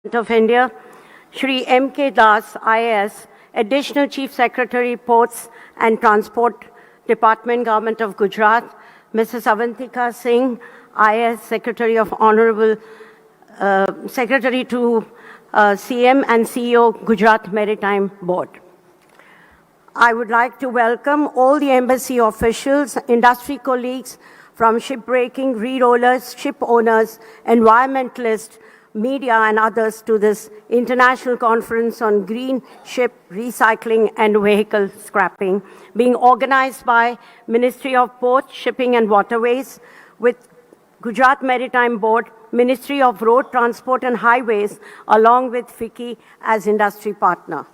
of India, Shri M.K. Das, IAS, Additional Chief Secretary, Ports and Transport Department, Government of Gujarat, Mrs. Avantika Singh, IAS, Secretary of Honorable Secretary to CM and CEO, Gujarat Maritime Board. I would like to welcome all the embassy officials, industry colleagues from shipbreaking, re-rollers, ship owners, environmentalists, media and others to this international conference on green ship recycling and vehicle scrapping being organized by Ministry of Ports, Shipping and Waterways with Gujarat Maritime Board, Ministry of Road Transport and Highways along with FICCI as industry partner.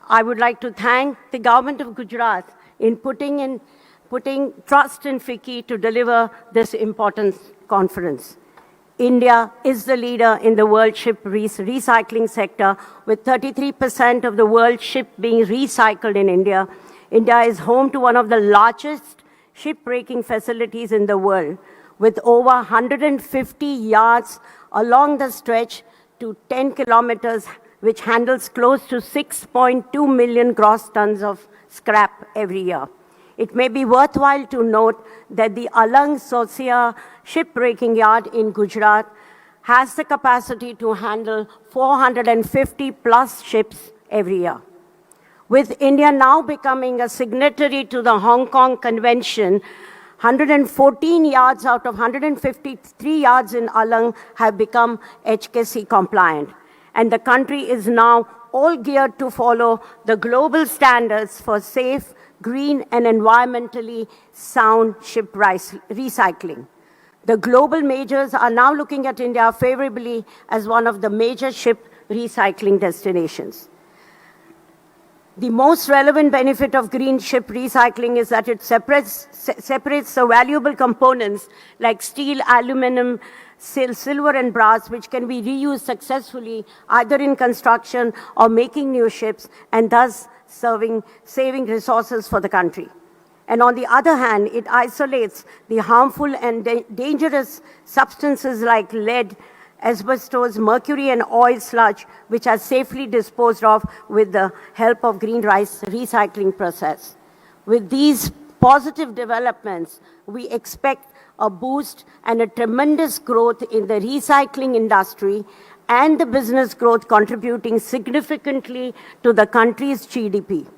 I would like to thank the government of Gujarat in putting trust in FICCI to deliver this important conference. India is the leader in the world ship recycling sector, with 33% of the world ship being recycled in India. India is home to one of the largest shipbreaking facilities in the world, with over 150 yards along the stretch to 10 kilometers, which handles close to 6.2 million gross tons of scrap every year. It may be worthwhile to note that the Alang Sosia shipbreaking yard in Gujarat has the capacity to handle 450 plus ships every year. With India now becoming a signatory to the Hong Kong Convention, 114 yards out of 153 yards in Alang have become HKC compliant. And the country is now all geared to follow the global standards for safe, green and environmentally sound ship recycling. The global majors are now looking at India favorably as one of the major ship recycling destinations. The most relevant benefit of green ship recycling is that it separates the valuable components like steel, aluminum, silver and brass, which can be reused successfully either in construction or making new ships, and thus saving resources for the country. And on the other hand, it isolates the harmful and dangerous substances like lead, asbestos, mercury and oil sludge, which are safely disposed of with the help of green rice recycling process. With these positive developments, we expect a boost and a tremendous growth in the recycling industry and the business growth contributing significantly to the country's GDP.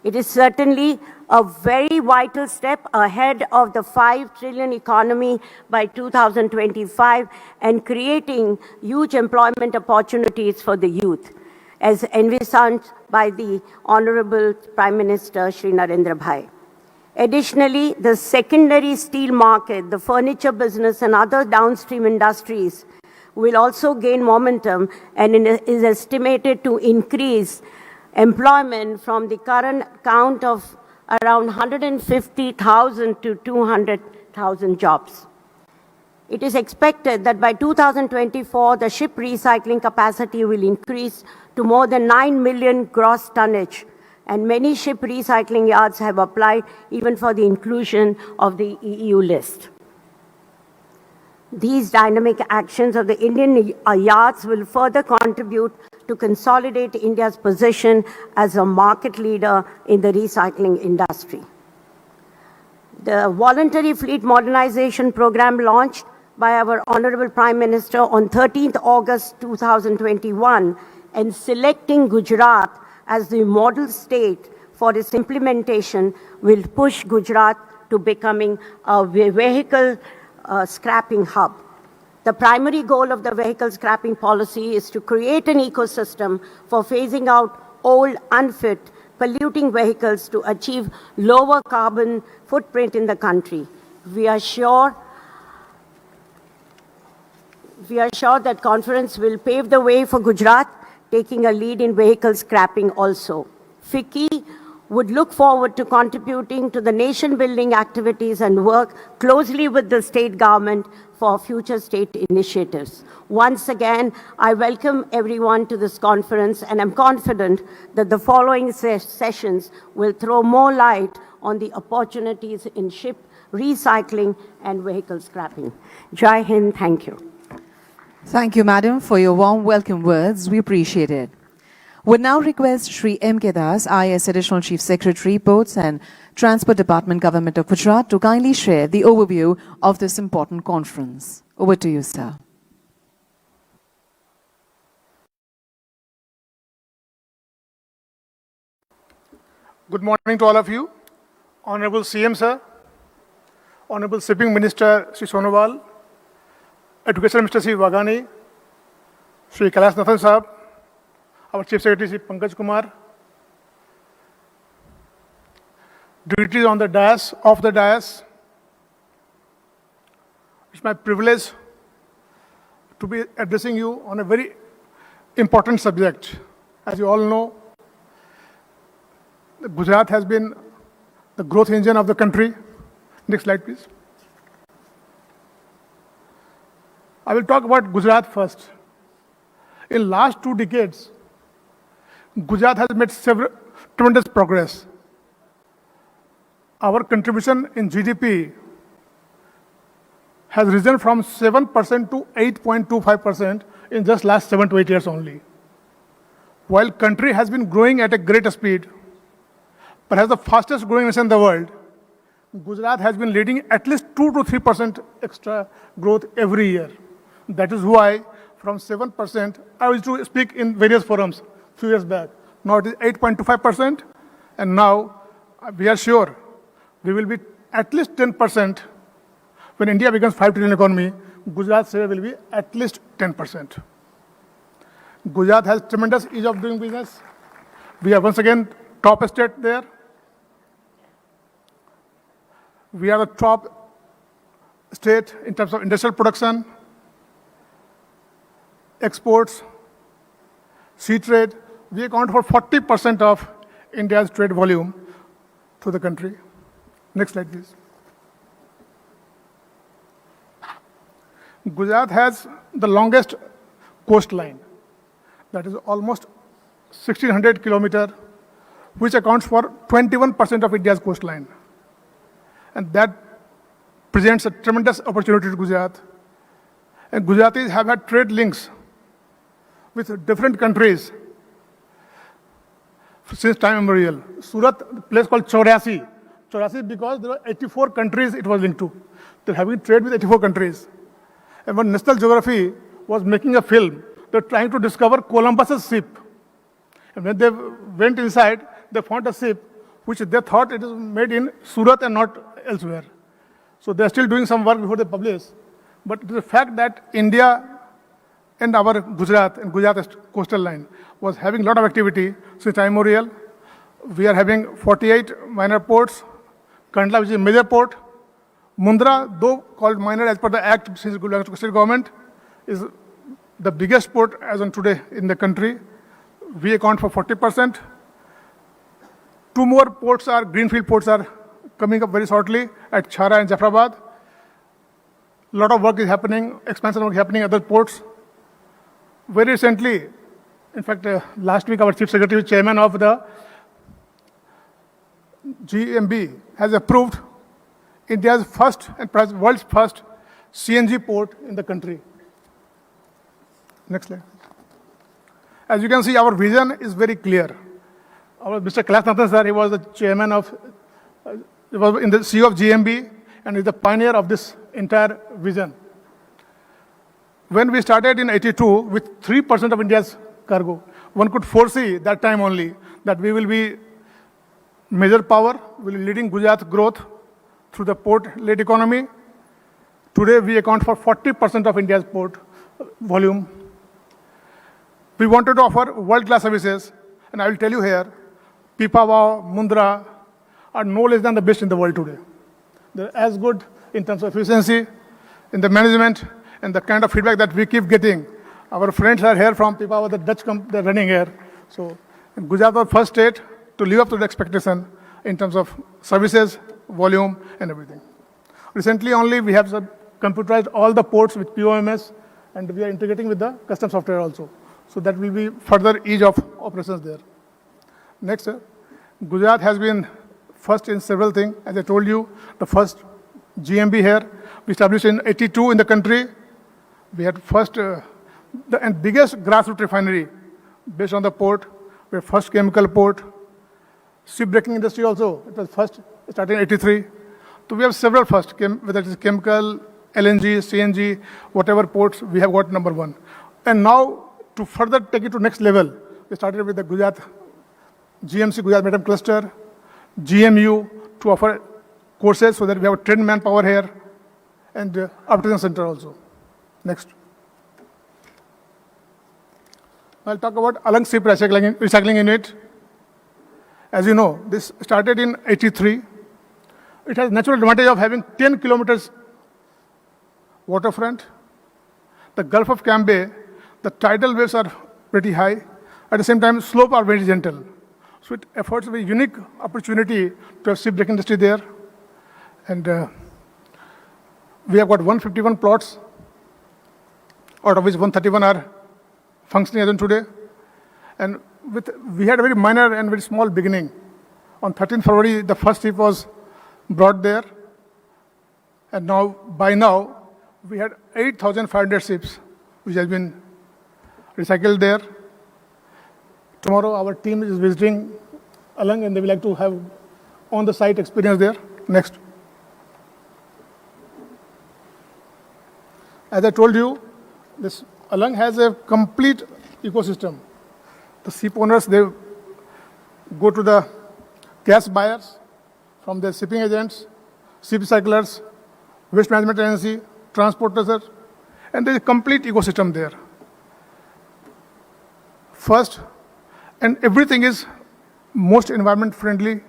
It is certainly a very vital step ahead of the 5 trillion economy by 2025 and creating huge employment opportunities for the youth, as envisaged by the Honorable Prime Minister Shri Narendra Bhai. Additionally, the secondary steel market, the furniture business and other downstream industries will also gain momentum and is estimated to increase employment from the current count of around 150,000 to 200,000 jobs. It is expected that by 2024, the ship recycling capacity will increase to more than 9 million gross tonnage, and many ship recycling yards have applied even for the inclusion of the EU list. These dynamic actions of the Indian yards will further contribute to consolidate India's position as a market leader in the recycling industry. The Voluntary Fleet Modernization Program launched by our Honorable Prime Minister on 13th August 2021 and selecting Gujarat as the model state for its implementation will push Gujarat to becoming a vehicle scrapping hub. The primary goal of the vehicle scrapping policy is to create an ecosystem for phasing out old, unfit, polluting vehicles to achieve lower carbon footprint in the country. We are sure that conference will pave the way for Gujarat, taking a lead in vehicle scrapping also. FICCI would look forward to contributing to the nation-building activities and work closely with the state government for future state initiatives. Once again, I welcome everyone to this conference, and I'm confident that the following sessions will throw more light on the opportunities in ship recycling and vehicle scrapping. Jai Hind, thank you. Thank you, madam, for your warm welcome words. We appreciate it. Would now request Shri M.K. Das, IAS Additional Chief Secretary, Ports and Transport Department, Government of Gujarat, to kindly share the overview of this important conference. Over to you, sir. Good morning to all of you. Honorable CM, sir. Honorable Shipping Minister, Sri Sonowal. Education Minister, Sri Wagani. Sri Kailash Nathan Sahab. Our Chief Secretary, Sri Pankaj Kumar. Dignitaries on the dais, off the dais. It's my privilege to be addressing you on a very important subject. As you all know, Gujarat has been the growth engine of the country. Next slide, please. I will talk about Gujarat first. In last 2 decades, Gujarat has made tremendous progress. Our contribution in GDP has risen from 7% to 8.25% in just last 7 to 8 years only. While country has been growing at a great speed, perhaps the fastest growing nation in the world, Gujarat has been leading at least 2 to 3% extra growth every year. That is why from 7%, I used to speak in various forums a few years back. Now it is 8.25%, and now we are sure we will be at least 10%. When India becomes 5 trillion economy, Gujarat's share will be at least 10%. Gujarat has tremendous ease of doing business. We are once again top state there. We are the top state in terms of industrial production, exports, sea trade. We account for 40% of India's trade volume to the country. Next slide, please. Gujarat has the longest coastline, that is almost 1600 kilometers, which accounts for 21% of India's coastline. And that presents a tremendous opportunity to Gujarat. And Gujaratis have had trade links with different countries since time immemorial. Surat, a place called 84 because there were 84 countries it was linked to. They're having trade with 84 countries. And when National Geography was making a film, they were trying to discover Columbus's ship. And when they went inside, they found a ship which they thought it is made in Surat and not elsewhere. So they're still doing some work before they publish. But the fact that India and our Gujarat and Gujarat coastal line was having a lot of activity since time immemorial. We are having 48 minor ports. Kandla, which is a major port. Mundra, though called minor as per the act since Gujarat state government, is the biggest port as on today in the country. We account for 40%. 2 more ports are, greenfield ports are coming up very shortly at Chhara and Jafrabad. A lot of work is happening, expansion work happening at other ports. Very recently, in fact, last week our Chief Secretary, Chairman of the GMB, has approved India's first and perhaps world's first CNG port in the country. Next slide. As you can see, our vision is very clear. Our Mr. Kailash Nathan sir, he was the chairman of, he was in the CEO of GMB and is the pioneer of this entire vision. When we started in 82 with 3% of India's cargo, one could foresee that time only that we will be major power, will be leading Gujarat's growth through the port-led economy. Today, we account for 40% of India's port volume. We wanted to offer world-class services, and I will tell you here, Pipavav, Mundra are no less than the best in the world today. They're as good in terms of efficiency, in the management, and the kind of feedback that we keep getting. Our friends are here from Pipavav, the Dutch company, they're running here. So Gujarat was the first state to live up to the expectation in terms of services, volume, and everything. Recently only we have computerized all the ports with POMS, and we are integrating with the custom software also. So that will be further ease of operations there. Next, sir. Gujarat has been first in several things. As I told you, the first GMB here, we established in 82 in the country. We had first and biggest grassroots refinery based on the port. We're first chemical port. Shipbreaking industry also, it was first, starting in 83. So we have several first, whether it is chemical, LNG, CNG, whatever ports, we have got number one. And now, to further take it to next level, we started with the Gujarat, GMC, Gujarat Maritime Cluster, GMU, to offer courses so that we have a trained manpower here, and arbitration center also. Next. I'll talk about Alang Ship Recycling Unit. As you know, this started in 83. It has natural advantage of having 10 kilometers waterfront. The Gulf of Cambay, the tidal waves are pretty high. At the same time, slopes are very gentle. So it affords a very unique opportunity to have shipwreck industry there. And we have got 151 plots, out of which 131 are functioning as on today. And we had a very minor and very small beginning. On 13th February, the first ship was brought there. And now, by now, we had 8,500 ships which has been recycled there. Tomorrow, our team is visiting Alang and they will like to have on-the-site experience there. Next. As I told you, this Alang has a complete ecosystem. The ship owners, they go to the gas buyers, from the shipping agents, ship recyclers, waste management agency, transporters, and there is a complete ecosystem there. First, and everything is most environment friendly.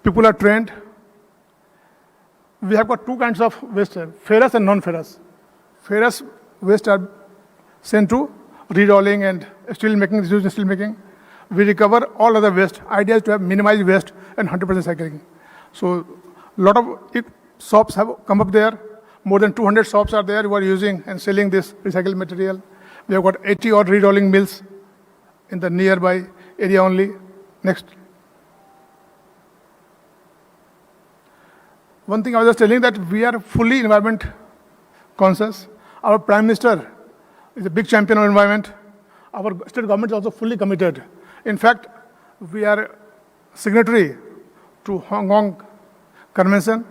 People are trained. We have got two kinds of waste here, ferrous and non-ferrous. Ferrous waste are sent to re-rolling and steel making, used in steel making. We recover all other waste. Idea is to have minimized waste and 100% recycling. So a lot of shops have come up there. More than 200 shops are there who are using and selling this recycled material. We have got 80 odd re-rolling mills in the nearby area only. Next. One thing I was just telling that we are fully environment conscious. Our Prime Minister is a big champion of environment. Our state government is also fully committed. In fact, we are signatory to Hong Kong Convention.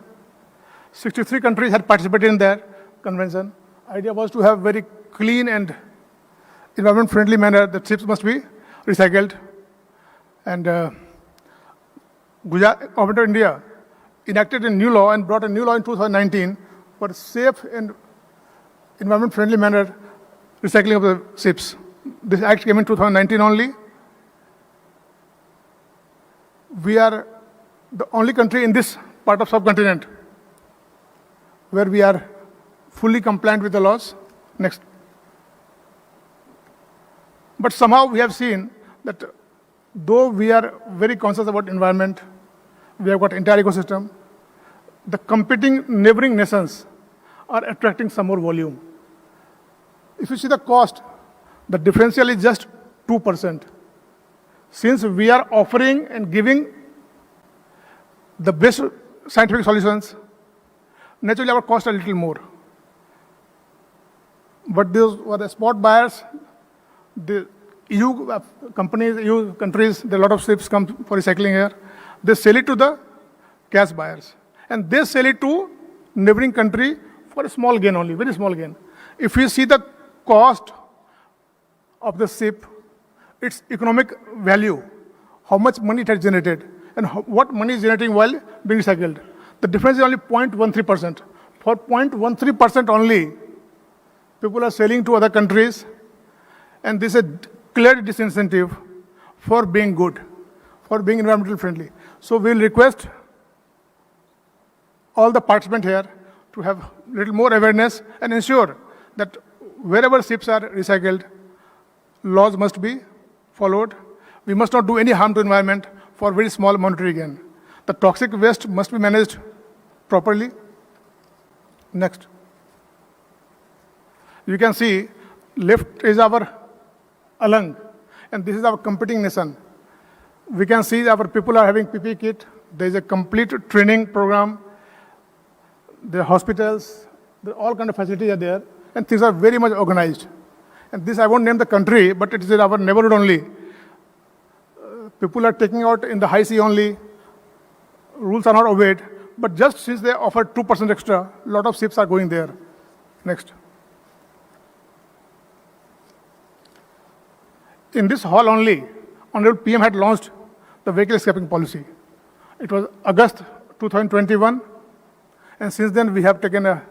63 countries had participated in that convention. Idea was to have very clean and environment-friendly manner that ships must be recycled. And Gujarat, Government of India enacted a new law and brought a new law in 2019 for safe and environment-friendly manner recycling of the ships. This act came in 2019 only. We are the only country in this part of subcontinent where we are fully compliant with the laws. Next. But somehow we have seen that though we are very conscious about environment, we have got entire ecosystem, the competing neighboring nations are attracting some more volume. If you see the cost, the differential is just 2%. Since we are offering and giving the best scientific solutions, naturally our costs are a little more. But those were the spot buyers, the EU companies, EU countries, there are a lot of ships come for recycling here. They sell it to the gas buyers. And they sell it to neighboring country for a small gain only, very small gain. If you see the cost of the ship, its economic value, how much money it has generated, and what money is generating while being recycled. The difference is only 0.13%. For 0.13% only, people are selling to other countries, and this is a clear disincentive for being good, for being environmental friendly. So we'll request all the participants here to have a little more awareness and ensure that wherever ships are recycled, laws must be followed. We must not do any harm to environment for very small monetary gain. The toxic waste must be managed properly. Next. You can see left is our Alang, and this is our competing nation. We can see our people are having PPE kit. There is a complete training program. There are hospitals. All kind of facilities are there, and things are very much organized. And this, I won't name the country, but it is in our neighborhood only. People are taking out in the high sea only. Rules are not obeyed. But just since they offered 2% extra, a lot of ships are going there. Next. In this hall only, Honorable PM had launched the vehicle scrapping policy. It was August 2021, and since then we have taken a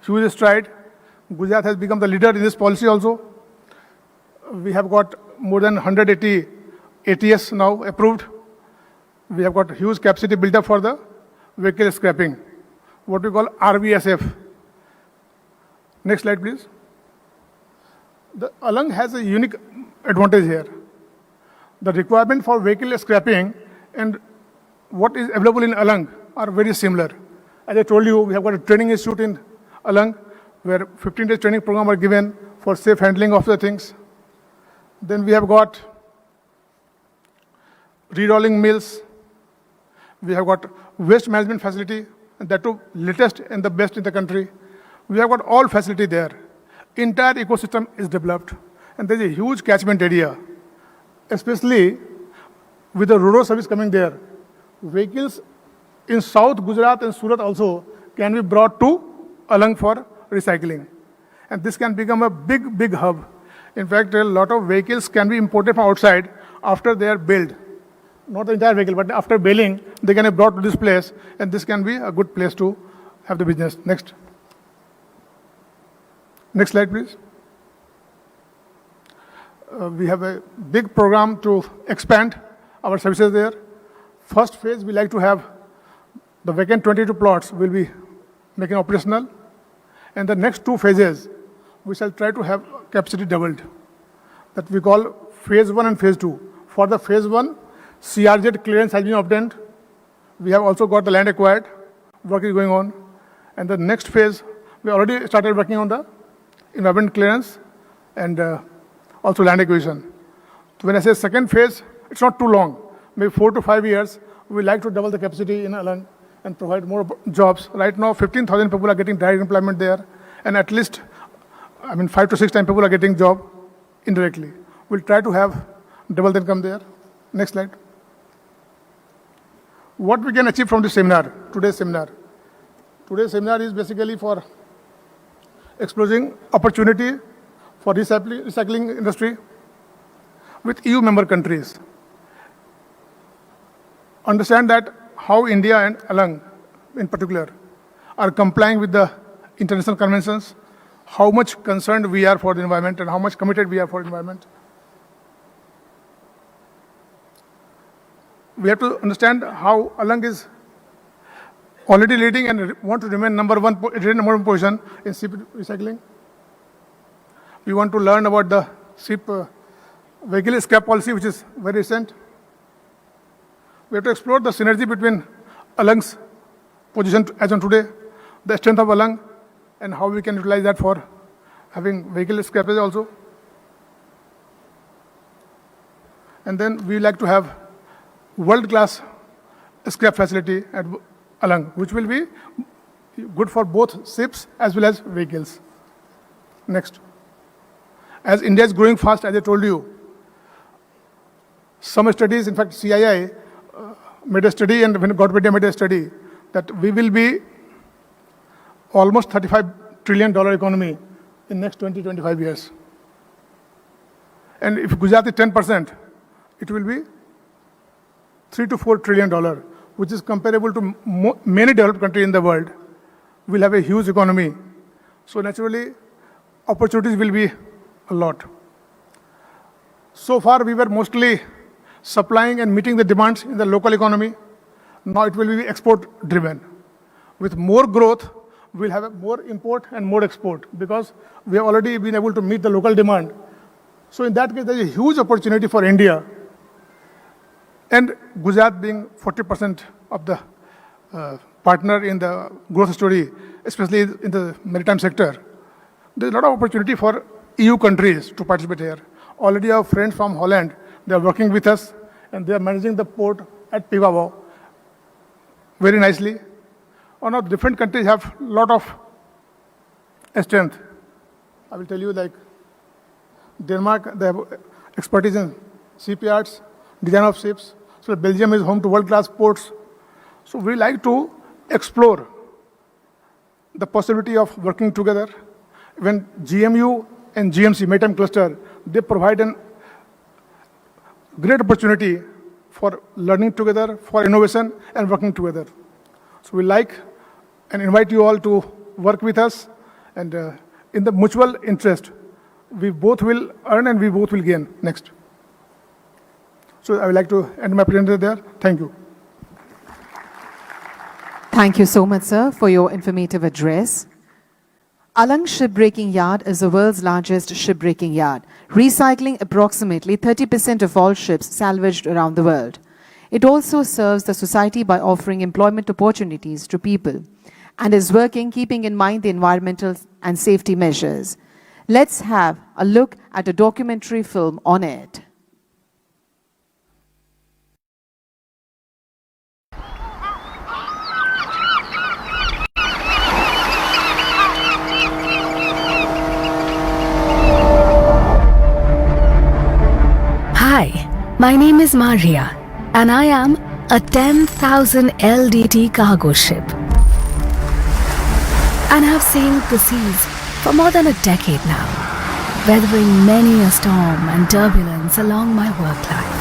huge stride. Gujarat has become the leader in this policy also. We have got more than 180 ATS now approved. We have got huge capacity built up for the vehicle scrapping, what we call RVSF. Next slide, please. The Alang has a unique advantage here. The requirement for vehicle scrapping and what is available in Alang are very similar. As I told you, we have got a training institute in Alang where 15 days training program are given for safe handling of the things. Then we have got re-rolling mills. We have got waste management facility, and that too latest and the best in the country. We have got all facility there. Entire ecosystem is developed, and there is a huge catchment area, especially with the rural service coming there. Vehicles in South Gujarat and Surat also can be brought to Alang for recycling. And this can become a big, big hub. In fact, a lot of vehicles can be imported from outside after they are built. Not the entire vehicle, but after bailing, they can be brought to this place, and this can be a good place to have the business. Next. Next slide, please. We have a big program to expand our services there. First phase, we like to have the vacant 22 plots will be making operational. And the next 2 phases, we shall try to have capacity doubled. That we call phase 1 and phase 2. For the phase 1, CRZ clearance has been obtained. We have also got the land acquired. Work is going on. And the next phase, we already started working on the environment clearance and also land acquisition. So when I say second phase, it's not too long. Maybe 4 to 5 years, we like to double the capacity in Alang and provide more jobs. Right now, 15,000 people are getting direct employment there, and at least, 5 to 6 times people are getting job indirectly. We'll try to have double the income there. Next slide. What we can achieve from this seminar, today's seminar? Today's seminar is basically for exploring opportunity for recycling industry with EU member countries. Understand that how India and Alang in particular are complying with the international conventions, how much concerned we are for the environment and how much committed we are for the environment. We have to understand how Alang is already leading and want to remain number one position in ship recycling. We want to learn about the ship vehicle scrap policy, which is very recent. We have to explore the synergy between Alang's position as on today, the strength of Alang, and how we can utilize that for having vehicle scrappage also. And then we like to have world-class scrap facility at Alang, which will be good for both ships as well as vehicles. Next. As India is growing fast, as I told you, some studies, in fact, CII made a study and Government Media made a study that we will be almost $35 trillion economy in next 20-25 years. And if Gujarat is 10%, it will be $3 to $4 trillion, which is comparable to many developed countries in the world. We'll have a huge economy. So naturally, opportunities will be a lot. So far, we were mostly supplying and meeting the demands in the local economy. Now it will be export driven. With more growth, we'll have more import and more export because we have already been able to meet the local demand. So in that case, there is a huge opportunity for India. And Gujarat being 40% of the partner in the growth story, especially in the maritime sector, there's a lot of opportunity for EU countries to participate here. Already our friends from Holland, they are working with us and they are managing the port at Pivavo very nicely. One of different countries have a lot of strength. I will tell you, like Denmark, they have expertise in shipyards, design of ships. So Belgium is home to world-class ports. So we like to explore the possibility of working together. When GMU and GMC, Maritime Cluster, they provide a great opportunity for learning together, for innovation, and working together. So we like and invite you all to work with us, and in the mutual interest, we both will earn and we both will gain. Next. So I would like to end my presentation there. Thank you. Thank you so much, sir, for your informative address. Alang Shipbreaking Yard is the world's largest shipbreaking yard, recycling approximately 30% of all ships salvaged around the world. It also serves the society by offering employment opportunities to people and is working keeping in mind the environmental and safety measures. Let's have a look at a documentary film on it. Hi, my name is Maria, and I am a 10,000 LDT cargo ship. And have sailed the seas for more than a decade now, weathering many a storm and turbulence along my work life.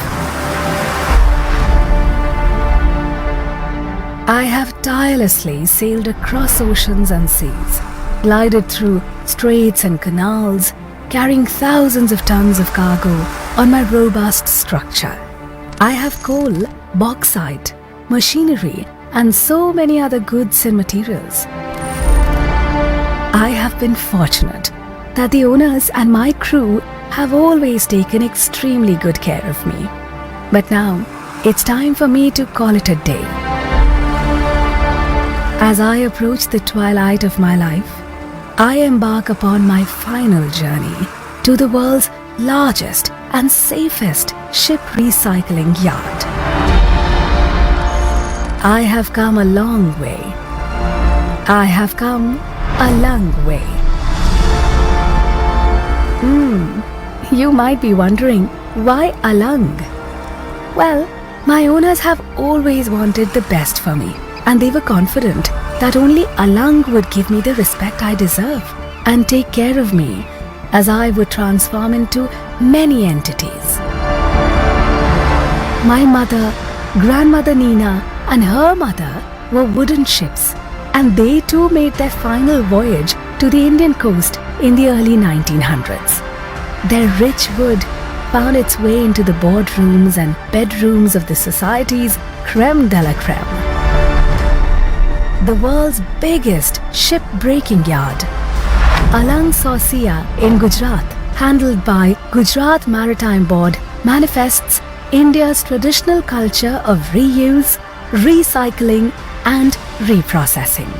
I have tirelessly sailed across oceans and seas, glided through straits and canals, carrying thousands of tons of cargo on my robust structure. I have coal, bauxite, machinery, and so many other goods and materials. I have been fortunate that the owners and my crew have always taken extremely good care of me. But now, it's time for me to call it a day. As I approach the twilight of my life, I embark upon my final journey to the world's largest and safest ship recycling yard. I have come a long way. I have come a long way. You might be wondering, why Alang? Well, my owners have always wanted the best for me, and they were confident that only Alang would give me the respect I deserve and take care of me as I would transform into many entities. My mother, grandmother Nina, and her mother were wooden ships, and they too made their final voyage to the Indian coast in the early 1900s. Their rich wood found its way into the boardrooms and bedrooms of the society's creme de la creme. The world's biggest ship-breaking yard, Alang Saucia in Gujarat, handled by Gujarat Maritime Board, manifests India's traditional culture of reuse, recycling and reprocessing.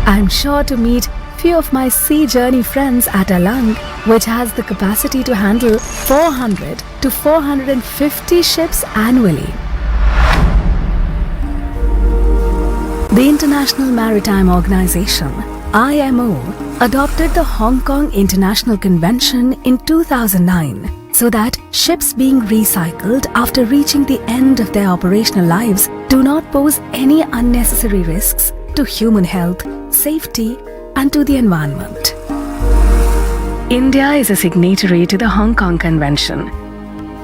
I'm sure to meet few of my sea journey friends at Alang, which has the capacity to handle 400 to 450 ships annually. The International Maritime Organization, IMO, adopted the Hong Kong International Convention in 2009 so that ships being recycled after reaching the end of their operational lives do not pose any unnecessary risks to human health, safety, and to the environment. India is a signatory to the Hong Kong Convention,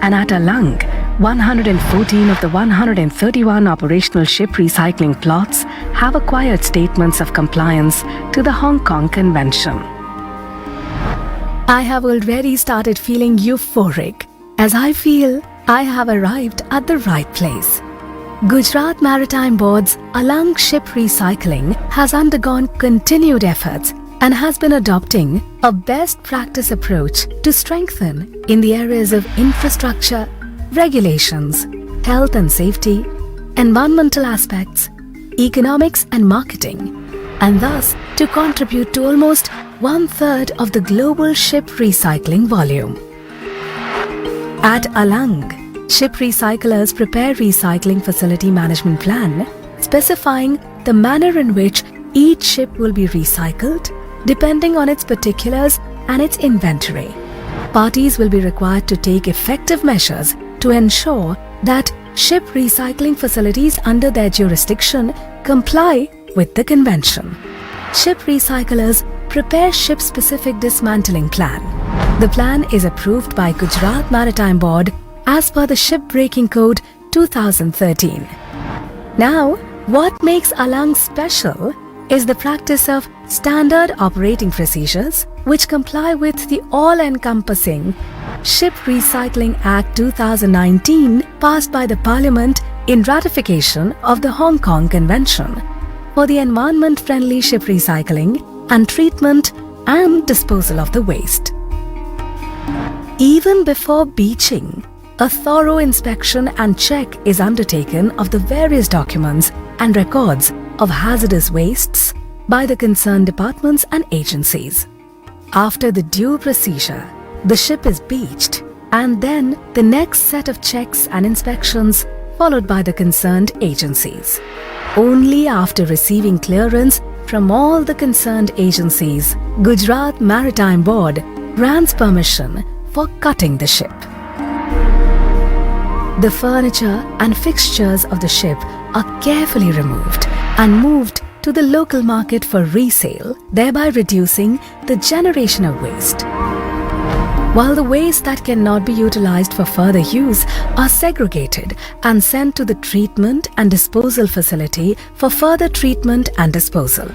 and at Alang, 114 of the 131 operational ship recycling plots have acquired statements of compliance to the Hong Kong Convention. I have already started feeling euphoric as I feel I have arrived at the right place. Gujarat Maritime Board's Alang Ship Recycling has undergone continued efforts and has been adopting a best practice approach to strengthen in the areas of infrastructure, regulations, health and safety, environmental aspects, economics and marketing, and thus to contribute to almost 1/3 of the global ship recycling volume. At Alang, ship recyclers prepare recycling facility management plan specifying the manner in which each ship will be recycled depending on its particulars and its inventory. Parties will be required to take effective measures to ensure that ship recycling facilities under their jurisdiction comply with the convention. Ship recyclers prepare ship-specific dismantling plan. The plan is approved by Gujarat Maritime Board as per the Shipbreaking Code 2013. Now, what makes Alang special is the practice of standard operating procedures which comply with the all-encompassing Ship Recycling Act 2019 passed by the Parliament in ratification of the Hong Kong Convention for the environment-friendly ship recycling and treatment and disposal of the waste. Even before beaching, a thorough inspection and check is undertaken of the various documents and records of hazardous wastes by the concerned departments and agencies. After the due procedure, the ship is beached and then the next set of checks and inspections followed by the concerned agencies. Only after receiving clearance from all the concerned agencies, Gujarat Maritime Board grants permission for cutting the ship. The furniture and fixtures of the ship are carefully removed and moved to the local market for resale, thereby reducing the generation of waste. While the waste that cannot be utilized for further use are segregated and sent to the treatment and disposal facility for further treatment and disposal.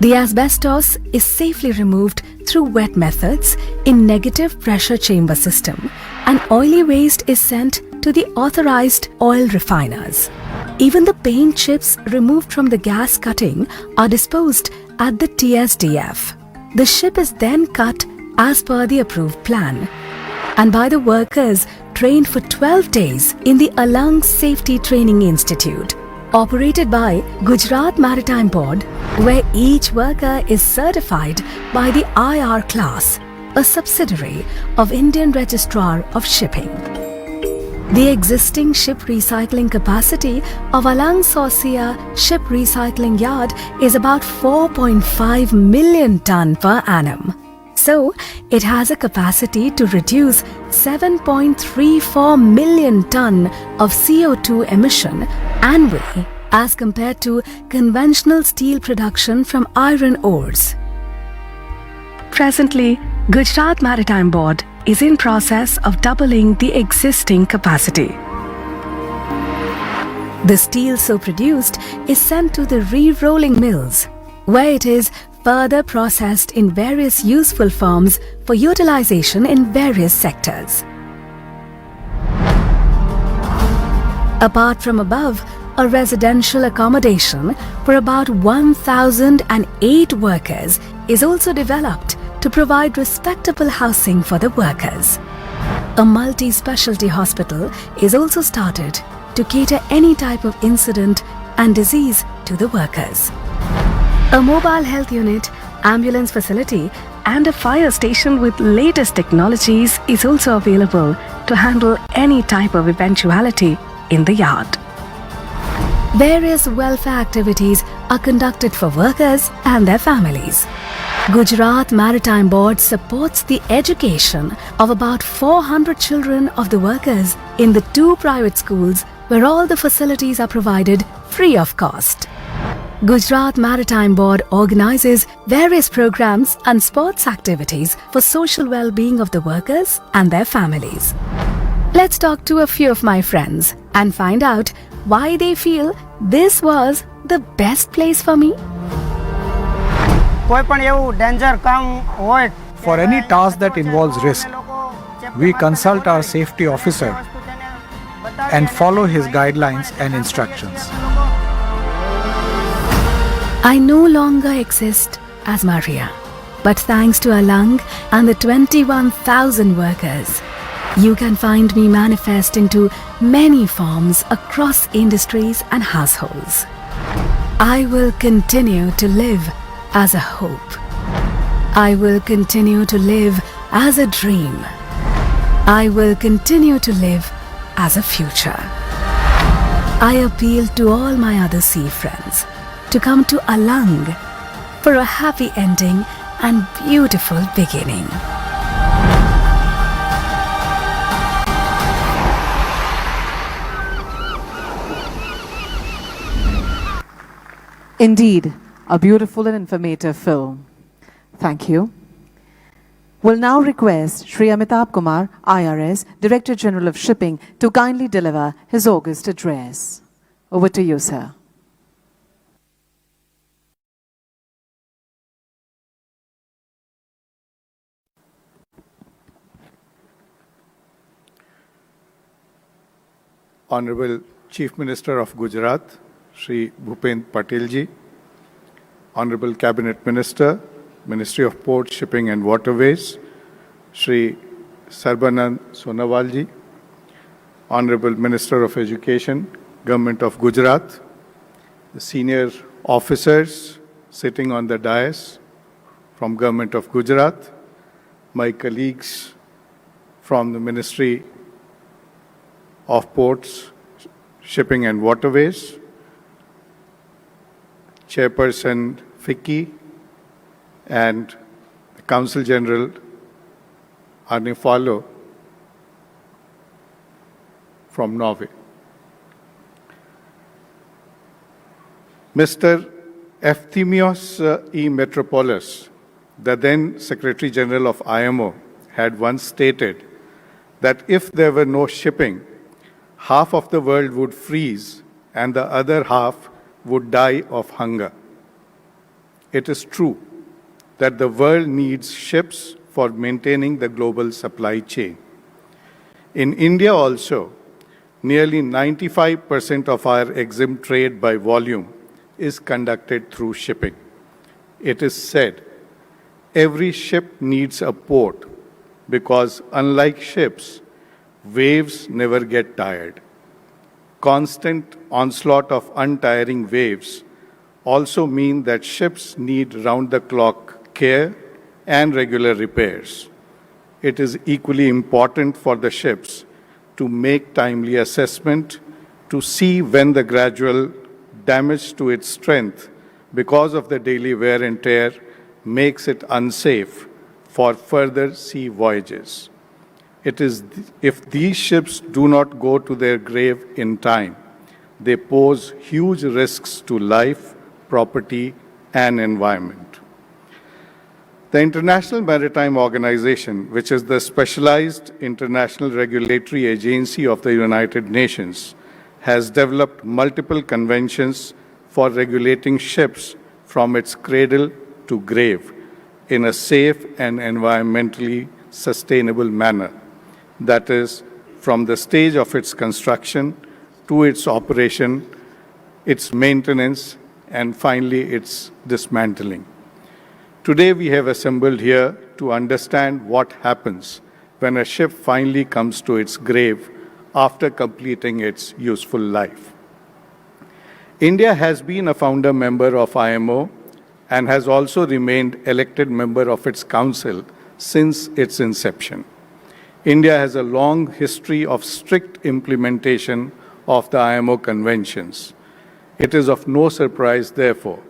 The asbestos is safely removed through wet methods in negative pressure chamber system, and oily waste is sent to the authorized oil refiners. Even the paint chips removed from the gas cutting are disposed at the TSDF. The ship is then cut as per the approved plan and by the workers trained for 12 days in the Alang Safety Training Institute, operated by Gujarat Maritime Board, where each worker is certified by the IR class, a subsidiary of Indian Registrar of Shipping. The existing ship recycling capacity of Alang Saucia Ship Recycling Yard is about 4.5 million ton per annum. So, it has a capacity to reduce 7.34 million ton of CO2 emission annually as compared to conventional steel production from iron ores. Presently, Gujarat Maritime Board is in process of doubling the existing capacity. The steel so produced is sent to the re-rolling mills, where it is further processed in various useful forms for utilization in various sectors. Apart from above, a residential accommodation for about 1,008 workers is also developed to provide respectable housing for the workers. A multi-specialty hospital is also started to cater any type of incident and disease to the workers. A mobile health unit, ambulance facility and a fire station with latest technologies is also available to handle any type of eventuality in the yard. Various welfare activities are conducted for workers and their families. Gujarat Maritime Board supports the education of about 400 children of the workers in the 2 private schools where all the facilities are provided free of cost. Gujarat Maritime Board organizes various programs and sports activities for social well-being of the workers and their families. Let's talk to a few of my friends and find out why they feel this was the best place for me. For any task that involves risk, we consult our safety officer and follow his guidelines and instructions. I no longer exist as Maria, but thanks to Alang and the 21,000 workers, you can find me manifest into many forms across industries and households. I will continue to live as a hope. I will continue to live as a dream. I will continue to live as a future. I appeal to all my other sea friends to come to Alang for a happy ending and beautiful beginning. Indeed, a beautiful and informative film. Thank you. Will now request Shri Amitabh Kumar, IRS, Director General of Shipping, to kindly deliver his August address. Over to you, sir. Honorable Chief Minister of Gujarat, Shri Bhupendra Patel ji, Honorable Cabinet Minister, Ministry of Ports, Shipping and Waterways, Shri Sarbanand Sonowal ji, Honorable Minister of Education, Government of Gujarat, the senior officers sitting on the dais from Government of Gujarat, my colleagues from the Ministry of Ports, Shipping and Waterways, Chairperson FICCI, and the Council General Arne Follo from Norway. Mr. Efthymios E. Metropoulos, the then Secretary General of IMO, had once stated that if there were no shipping, half of the world would freeze and the other half would die of hunger. It is true that the world needs ships for maintaining the global supply chain. In India also, nearly 95% of our EXIM trade by volume is conducted through shipping. It is said, every ship needs a port because unlike ships, waves never get tired. Constant onslaught of untiring waves also mean that ships need round-the-clock care and regular repairs. It is equally important for the ships to make timely assessment to see when the gradual damage to its strength because of the daily wear and tear makes it unsafe for further sea voyages. It is if these ships do not go to their grave in time, they pose huge risks to life, property, and environment. The International Maritime Organization, which is the specialized international regulatory agency of the United Nations, has developed multiple conventions for regulating ships from its cradle to grave in a safe and environmentally sustainable manner. That is, from the stage of its construction to its operation, its maintenance, and finally its dismantling. Today we have assembled here to understand what happens when a ship finally comes to its grave after completing its useful life. India has been a founder member of IMO and has also remained elected member of its council since its inception. India has a long history of strict implementation of the IMO conventions. It is of no surprise, therefore,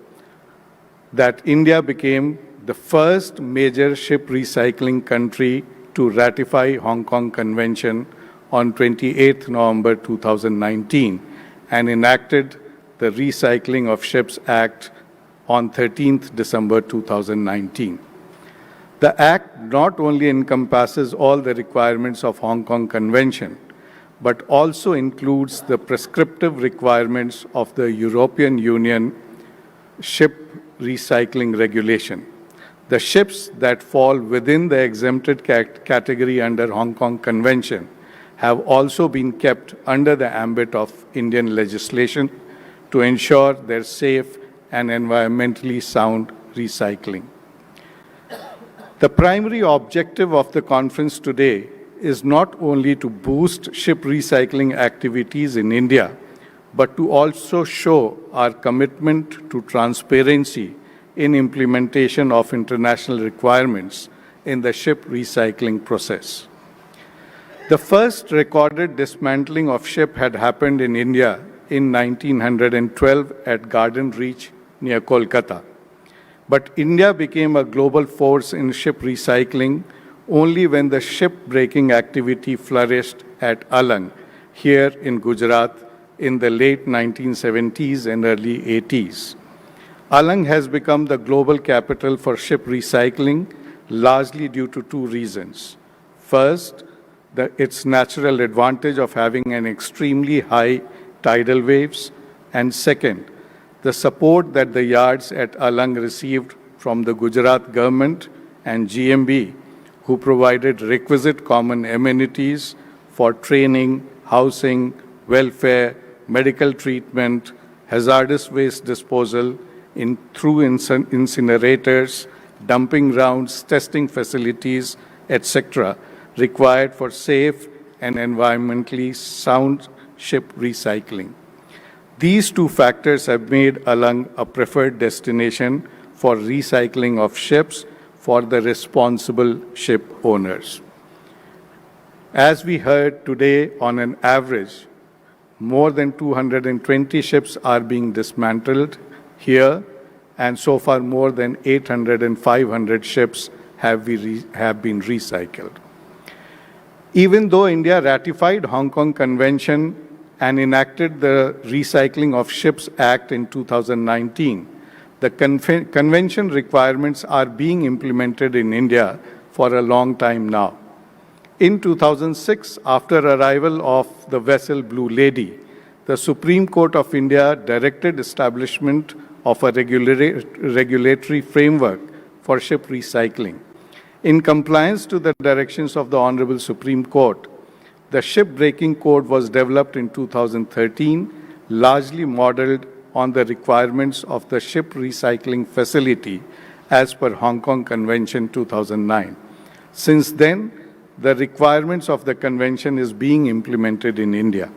that India became the first major ship recycling country to ratify Hong Kong Convention on 28 November 2019 and enacted the Recycling of Ships Act on 13th December 2019. The Act not only encompasses all the requirements of Hong Kong Convention, but also includes the prescriptive requirements of the European Union Ship Recycling Regulation. The ships that fall within the exempted category under Hong Kong Convention have also been kept under the ambit of Indian legislation to ensure their safe and environmentally sound recycling. The primary objective of the conference today is not only to boost ship recycling activities in India, but to also show our commitment to transparency in implementation of international requirements in the ship recycling process. The first recorded dismantling of ship had happened in India in 1912 at Garden Reach near Kolkata. But India became a global force in ship recycling only when the ship-breaking activity flourished at Alang, here in Gujarat, in the late 1970s and early 80s. Alang has become the global capital for ship recycling, largely due to two reasons. First, its natural advantage of having an extremely high tidal waves, and second, the support that the yards at Alang received from the Gujarat government and GMB, who provided requisite common amenities for training, housing, welfare, medical treatment, hazardous waste disposal through incinerators, dumping grounds, testing facilities, etc., required for safe and environmentally sound ship recycling. These two factors have made Alang a preferred destination for recycling of ships for the responsible ship owners. As we heard today, on an average, more than 220 ships are being dismantled here, and so far more than 800 and 500 ships have been recycled. Even though India ratified Hong Kong Convention and enacted the Recycling of Ships Act in 2019, the convention requirements are being implemented in India for a long time now. In 2006, after arrival of the vessel Blue Lady, the Supreme Court of India directed establishment of a regulatory framework for ship recycling. In compliance to the directions of the Honorable Supreme Court, the Shipbreaking Code was developed in 2013, largely modeled on the requirements of the ship recycling facility as per Hong Kong Convention 2009. Since then, the requirements of the convention is being implemented in India.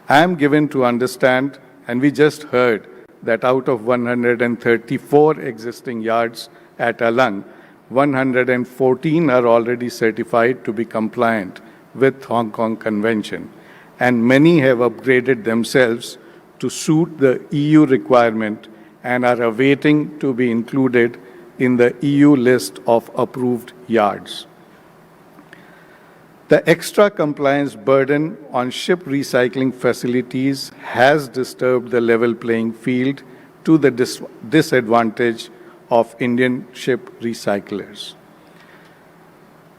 I am given to understand, and we just heard, that out of 134 existing yards at Alang, 114 are already certified to be compliant with Hong Kong Convention, and many have upgraded themselves to suit the EU requirement and are awaiting to be included in the EU list of approved yards. The extra compliance burden on ship recycling facilities has disturbed the level playing field to the disadvantage of Indian ship recyclers.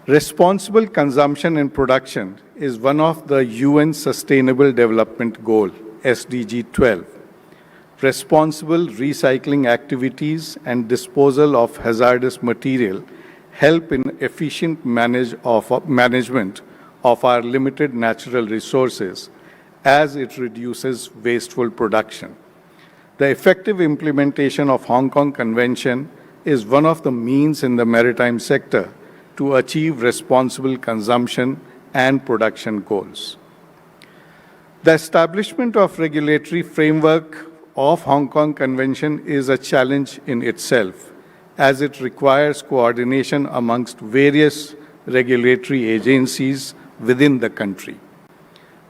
Responsible consumption and production is one of the UN Sustainable Development Goal, SDG 12. Responsible recycling activities and disposal of hazardous material help in efficient management of our limited natural resources as it reduces wasteful production. The effective implementation of Hong Kong Convention is one of the means in the maritime sector to achieve responsible consumption and production goals. The establishment of regulatory framework of Hong Kong Convention is a challenge in itself, as it requires coordination amongst various regulatory agencies within the country.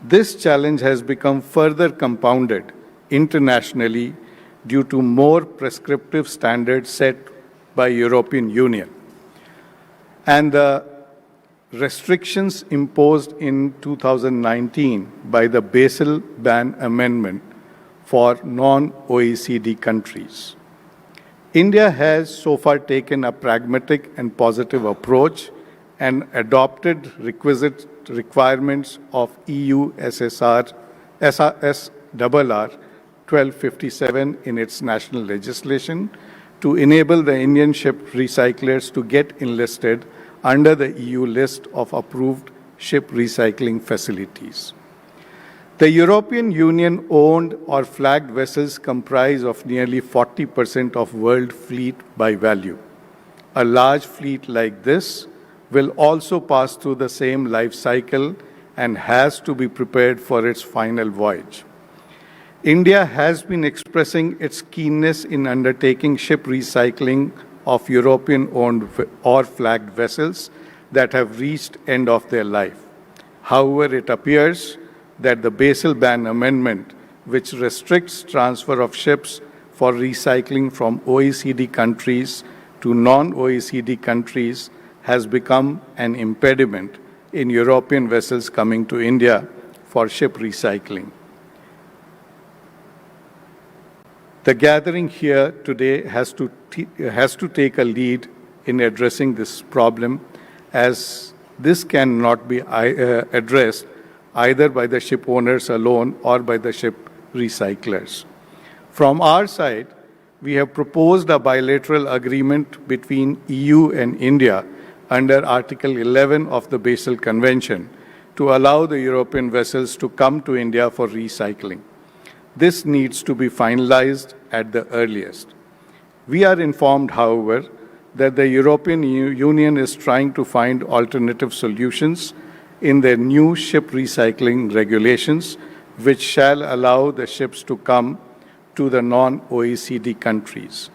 This challenge has become further compounded internationally due to more prescriptive standards set by European Union and the restrictions imposed in 2019 by the Basel Ban Amendment for non-OECD countries. India has so far taken a pragmatic and positive approach and adopted requisite requirements of EU SSRR 1257 in its national legislation to enable the Indian ship recyclers to get enlisted under the EU list of approved ship recycling facilities. The European Union owned or flagged vessels comprise of nearly 40% of world fleet by value. A large fleet like this will also pass through the same life cycle and has to be prepared for its final voyage. India has been expressing its keenness in undertaking ship recycling of European-owned or flagged vessels that have reached end of their life. However, it appears that the Basel Ban Amendment, which restricts transfer of ships for recycling from OECD countries to non-OECD countries, has become an impediment in European vessels coming to India for ship recycling. The gathering here today has to take a lead in addressing this problem, as this cannot be addressed either by the ship owners alone or by the ship recyclers. From our side, we have proposed a bilateral agreement between EU and India under Article 11 of the Basel Convention to allow the European vessels to come to India for recycling. This needs to be finalized at the earliest. We are informed, however, that the European Union is trying to find alternative solutions in their new ship recycling regulations, which shall allow the ships to come to the non-OECD countries.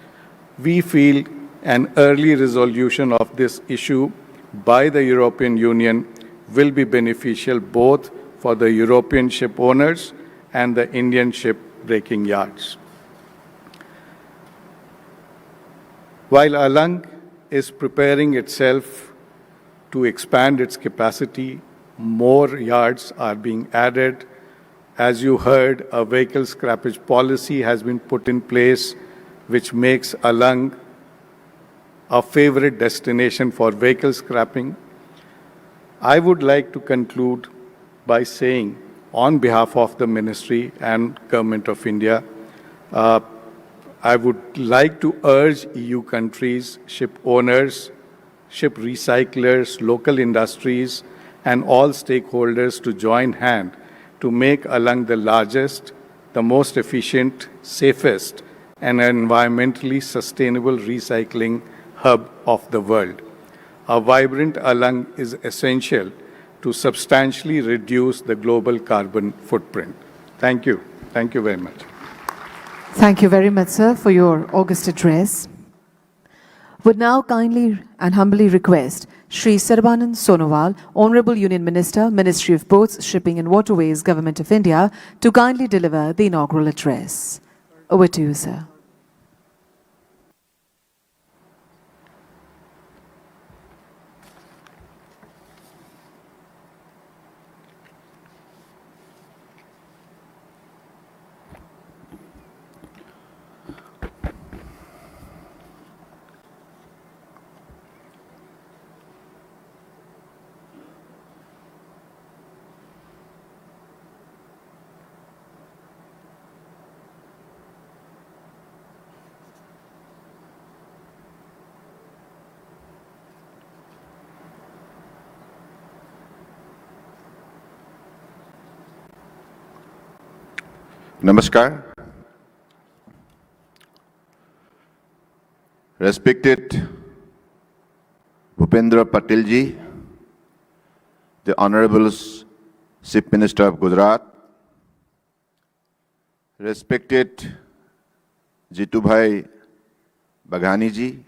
We feel an early resolution of this issue by the European Union will be beneficial both for the European ship owners and the Indian ship breaking yards. While Alang is preparing itself to expand its capacity, more yards are being added. As you heard, a vehicle scrappage policy has been put in place, which makes Alang a favorite destination for vehicle scrapping. I would like to conclude by saying, on behalf of the Ministry and Government of India, I would like to urge EU countries, ship owners, ship recyclers, local industries, and all stakeholders to join hand to make Alang the largest, the most efficient, safest, and environmentally sustainable recycling hub of the world. A vibrant Alang is essential to substantially reduce the global carbon footprint. Thank you. Thank you very much. Thank you very much, sir, for your august address. Would now kindly and humbly request Shri Sarbanand Sonowal, Honorable Union Minister, Ministry of Ports, Shipping and Waterways, Government of India, to kindly deliver the inaugural address. Over to you, sir. Namaskar. Respected Bhupendra Patel ji, the Honorable Chief Minister of Gujarat, respected Jitubhai Baghani ji,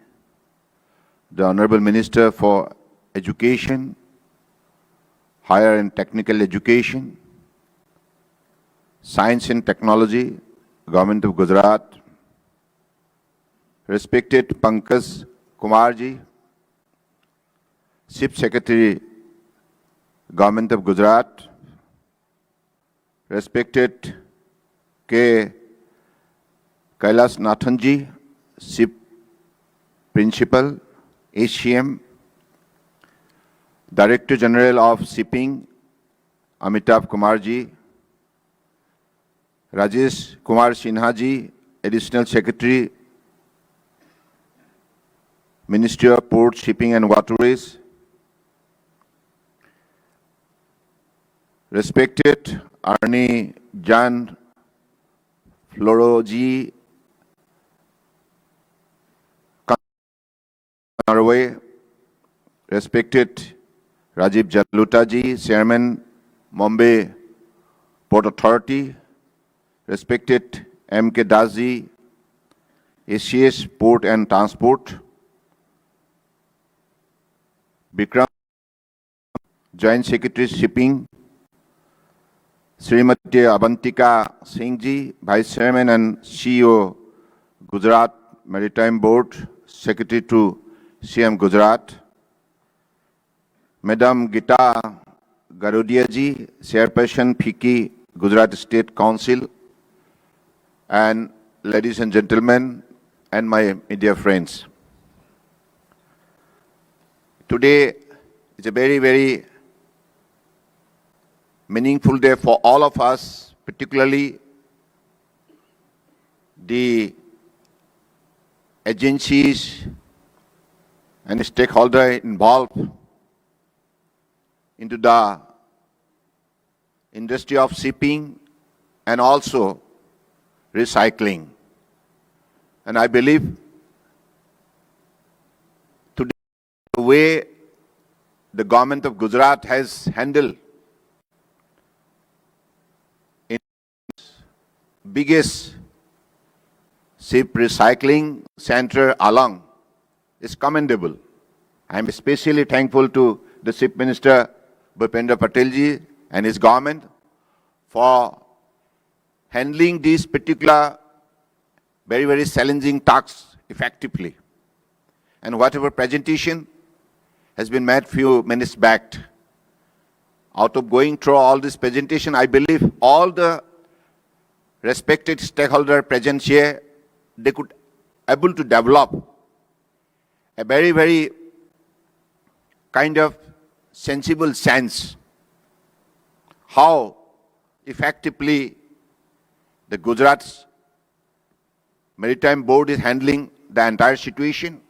the Honorable Minister for Education, Higher and Technical Education, Science and Technology, Government of Gujarat, respected Pankaj Kumar ji, Chief Secretary, Government of Gujarat, respected K. Kailas Nathan ji, Chief Principal, HCM, Director General of Shipping, Amitabh Kumar ji, Rajesh Kumar Sinha ji, Additional Secretary, Ministry of Ports, Shipping and Waterways, respected Arnie Jan Floro ji, Norway, respected Rajiv Jaluta ji, Chairman, Mumbai Port Authority, respected M.K. Das ji, ACS Port and Transport, Bikram, Joint Secretary Shipping, Srimati Avantika Singh ji, Vice Chairman and CEO, Gujarat Maritime Board, Secretary to CM Gujarat, Madam Gita Garodia ji, Chairperson FICCI, Gujarat State Council, and ladies and gentlemen, and my media friends. Today is a very, very meaningful day for all of us, particularly the agencies and stakeholders involved into the industry of shipping and also recycling. And I believe today the way the government of Gujarat has handled its biggest ship recycling center along is commendable. I am especially thankful to the Ship Minister Bhupendra Patelji and his government for handling these particular very, very challenging tasks effectively. And whatever presentation has been made few minutes back, out of going through all this presentation, I believe all the respected stakeholder present here, they could able to develop a very, very kind of sensible sense how effectively the Gujarat's Maritime Board is handling the entire situation.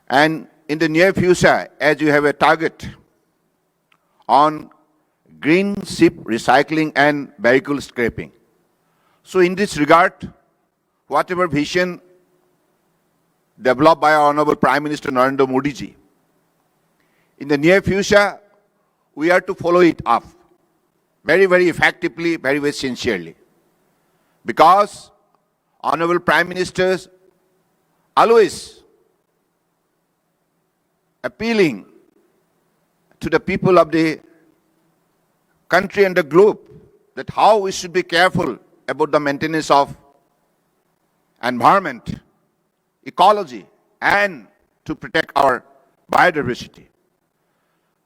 And in the near future, as you have a target on green ship recycling and vehicle scrapping. So in this regard, whatever vision developed by our Honorable Prime Minister Narendra Modi ji, in the near future, we are to follow it up very, very effectively, very, very sincerely. Because Honorable Prime Ministers always appealing to the people of the country and the globe that how we should be careful about the maintenance of environment, ecology, and to protect our biodiversity.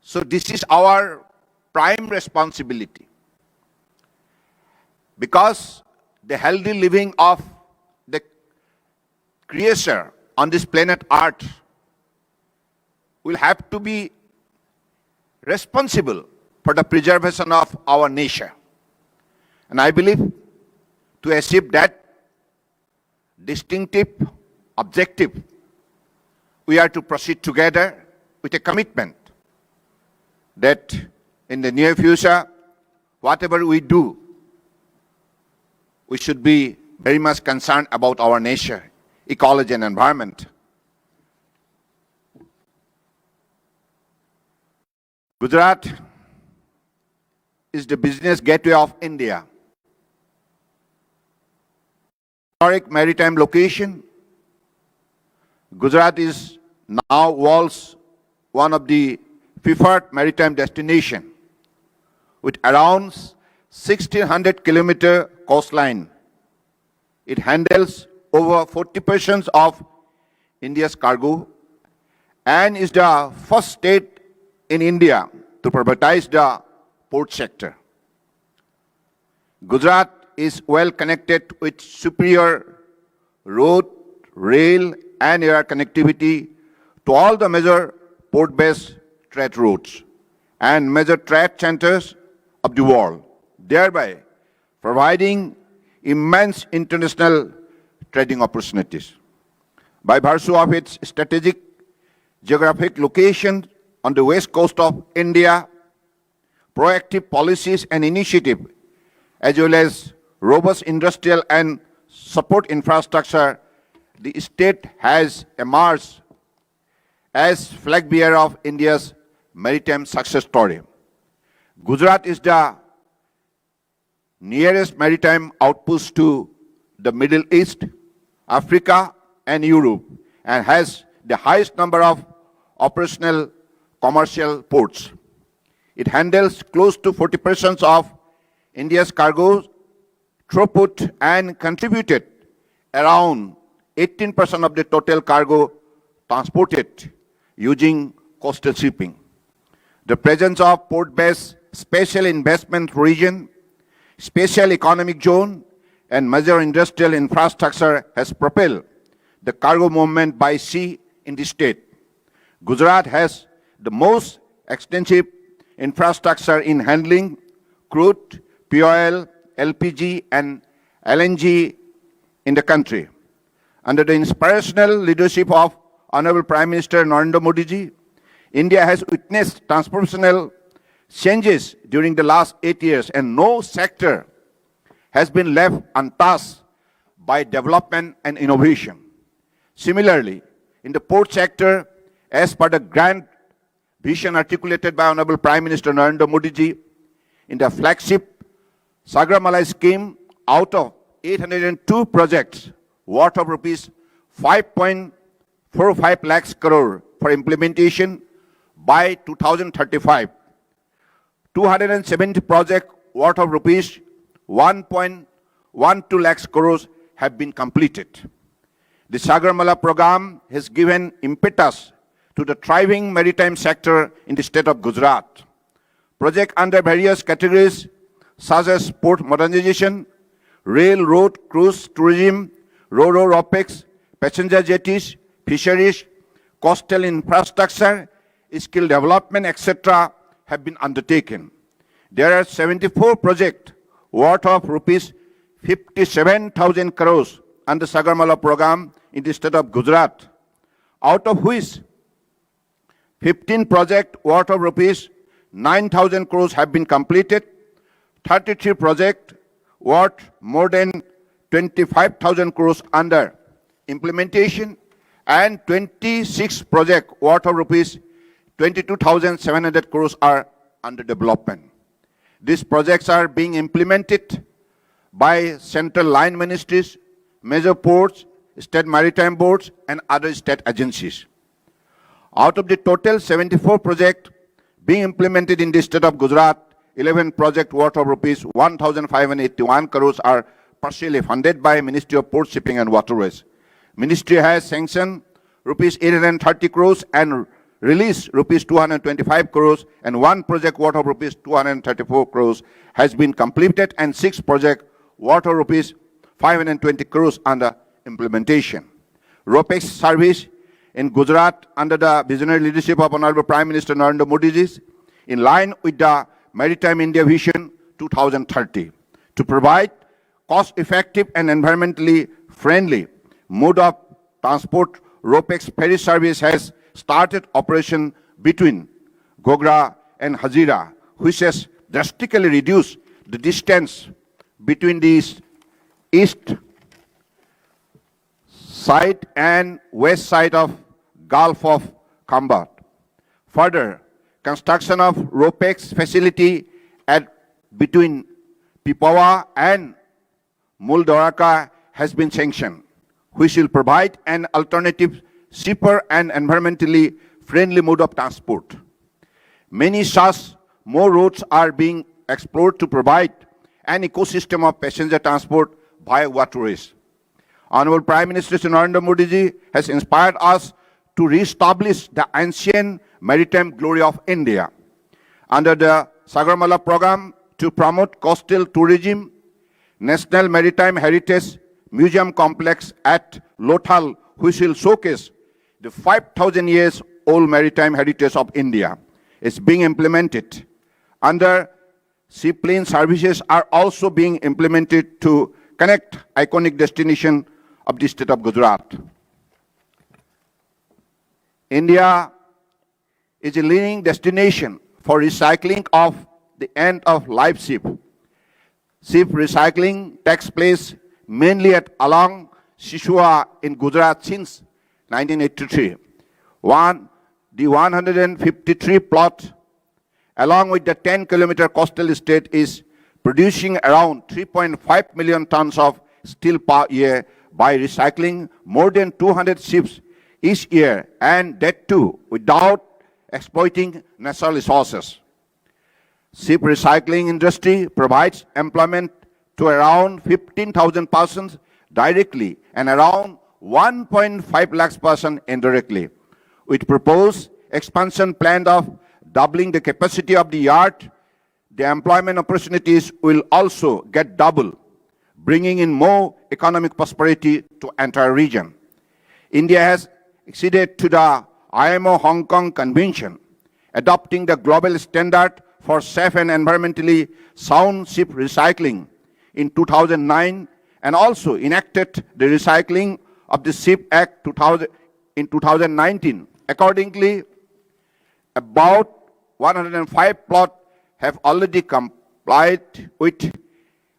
So this is our prime responsibility. Because the healthy living of the creature on this planet Earth will have to be responsible for the preservation of our nature. And I believe to achieve that distinctive objective, we are to proceed together with a commitment that in the near future, whatever we do, we should be very much concerned about our nature, ecology, and environment. Gujarat is the business gateway of India. Historic maritime location, Gujarat is now world's one of the preferred maritime destination with around 1,600 kilometer coastline. It handles over 40% of India's cargo and is the first state in India to privatize the port sector. Gujarat is well connected with superior road, rail, and air connectivity to all the major port-based trade routes and major trade centers of the world, thereby providing immense international trading opportunities. By virtue of its strategic geographic location on the west coast of India, proactive policies and initiatives, as well as robust industrial and support infrastructure, the state has emerged as flag bearer of India's maritime success story. Gujarat is the nearest maritime outpost to the Middle East, Africa, and Europe, and has the highest number of operational commercial ports. It handles close to 40% of India's cargo throughput and contributed around 18% of the total cargo transported using coastal shipping. The presence of port-based special investment region, special economic zone, and major industrial infrastructure has propelled the cargo movement by sea in the state. Gujarat has the most extensive infrastructure in handling crude, fuel, LPG, and LNG in the country. Under the inspirational leadership of Honorable Prime Minister Narendra Modi ji, India has witnessed transformational changes during the last 8 years, and no sector has been left untouched by development and innovation. Similarly, in the port sector, as per the grand vision articulated by Honorable Prime Minister Narendra Modi ji, in the flagship Sagarmala scheme, out of 802 projects, worth of rupees 5.45 lakhs crore for implementation by 2035. 270 projects worth of rupees 1.12 lakhs crores have been completed. The Sagarmala program has given impetus to the thriving maritime sector in the state of Gujarat. Projects under various categories such as port modernization, rail, road, cruise, tourism, ro-ro ROPEX, passenger jetties, fisheries, coastal infrastructure, skill development, etc. have been undertaken. There are 74 projects worth of rupees 57,000 crores under Sagarmala program in the state of Gujarat, out of which 15 projects worth of rupees 9,000 crores have been completed, 33 projects worth more than 25,000 crores under implementation, and 26 projects worth of rupees 22,700 crores are under development. These projects are being implemented by central line ministries, major ports, state maritime boards, and other state agencies. Out of the total 74 projects being implemented in the state of Gujarat, 11 projects worth of rupees 1,581 crores are partially funded by Ministry of Port Shipping and Waterways. Ministry has sanctioned rupees 830 crores and released rupees 225 crores, and one project worth of rupees 234 crores has been completed, and 6 projects worth of rupees 520 crores under implementation. ROPEX service in Gujarat under the visionary leadership of Honorable Prime Minister Narendra Modi ji, in line with the Maritime India Vision 2030, to provide cost-effective and environmentally friendly mode of transport. ROPEX ferry service has started operation between Gogra and Hazira, which has drastically reduced the distance between the east side and west side of Gulf of Khambat. Further, construction of ROPEX facility between Pipawa and Muldwaraka has been sanctioned, which will provide an alternative, cheaper and environmentally friendly mode of transport. Many such more routes are being explored to provide an ecosystem of passenger transport via waterways. Honorable Prime Minister Narendra Modi ji has inspired us to re-establish the ancient maritime glory of India. Under the Sagarmala program, to promote coastal tourism, National Maritime Heritage Museum Complex at Lothal, which will showcase the 5,000 years old maritime heritage of India, is being implemented. Under seaplane services are also being implemented to connect iconic destination of the state of Gujarat. India is a leading destination for recycling of the end-of-life ship. Ship recycling takes place mainly along Sisua in Gujarat since 1983. The 153 plot, along with the 10-kilometer coastal state, is producing around 3.5 million tons of steel per year by recycling more than 200 ships each year, and that too without exploiting natural resources. Ship recycling industry provides employment to around 15,000 persons directly and around 1.5 lakhs persons indirectly. With proposed expansion plan of doubling the capacity of the yard, the employment opportunities will also get double, bringing in more economic prosperity to entire region. India has acceded to the IMO Hong Kong Convention, adopting the global standard for safe and environmentally sound ship recycling in 2009, and also enacted the Recycling of the Ship Act 2000 in 2019. Accordingly, about 105 plots have already complied with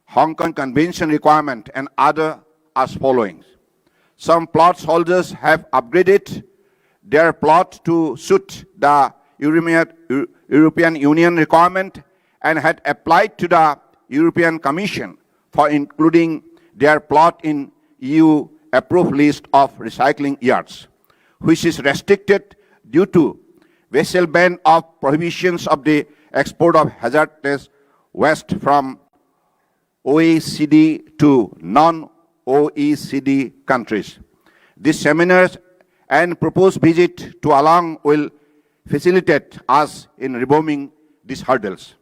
Hong Kong Convention requirement, and other as following. Some plot holders have upgraded their plot to suit the European Union requirement and had applied to the European Commission for including their plot in EU approved list of recycling yards, which is restricted due to vessel ban of prohibitions of the export of hazardous waste from OECD to non-OECD countries. These seminars and proposed visit to Alang will facilitate us in removing these hurdles.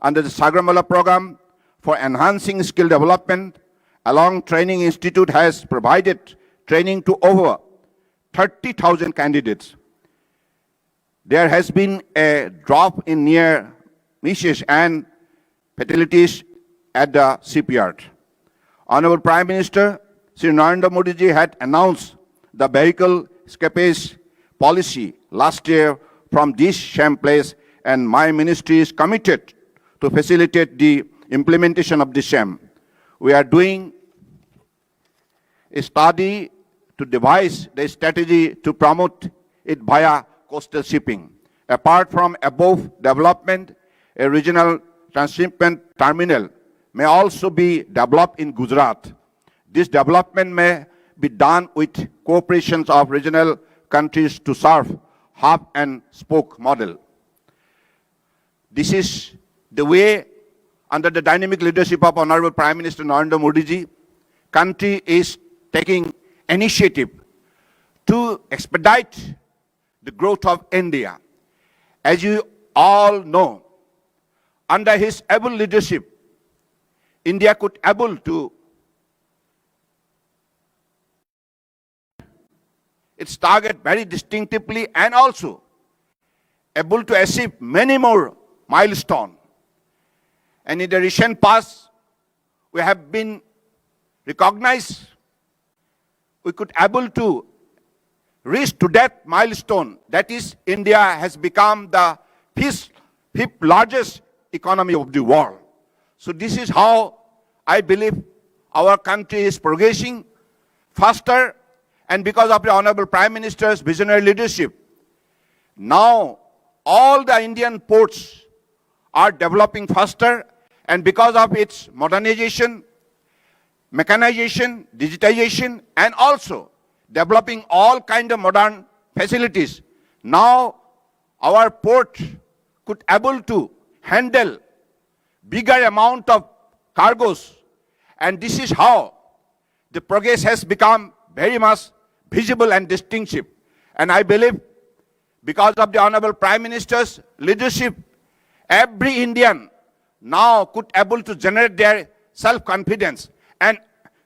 Under the Sagramala program for enhancing skill development, Alang Training Institute has provided training to over 30,000 candidates. There has been a drop in near misses and fatalities at the shipyard. Honorable Prime Minister Sri Narendra Modi ji had announced the vehicle escapes policy last year from this same place, and my ministry is committed to facilitate the implementation of the same. We are doing a study to devise the strategy to promote it via coastal shipping. Apart from above development, a regional transshipment terminal may also be developed in Gujarat. This development may be done with cooperations of regional countries to serve hub and spoke model. This is the way, under the dynamic leadership of Honorable Prime Minister Narendra Modi ji, country is taking initiative to expedite the growth of India. As you all know, under his able leadership, India could able to its target very distinctively, and also able to achieve many more milestones. And in the recent past, we have been recognized, we could able to reach to that milestone. That is, India has become the fifth largest economy of the world. So this is how I believe our country is progressing faster, and because of the Honorable Prime Minister's visionary leadership, now all the Indian ports are developing faster, and because of its modernization, mechanization, digitization, and also developing all kind of modern facilities, now our port could able to handle bigger amount of cargoes, and this is how the progress has become very much visible and distinctive. And I believe because of the Honorable Prime Minister's leadership, every Indian now could able to generate their self-confidence, and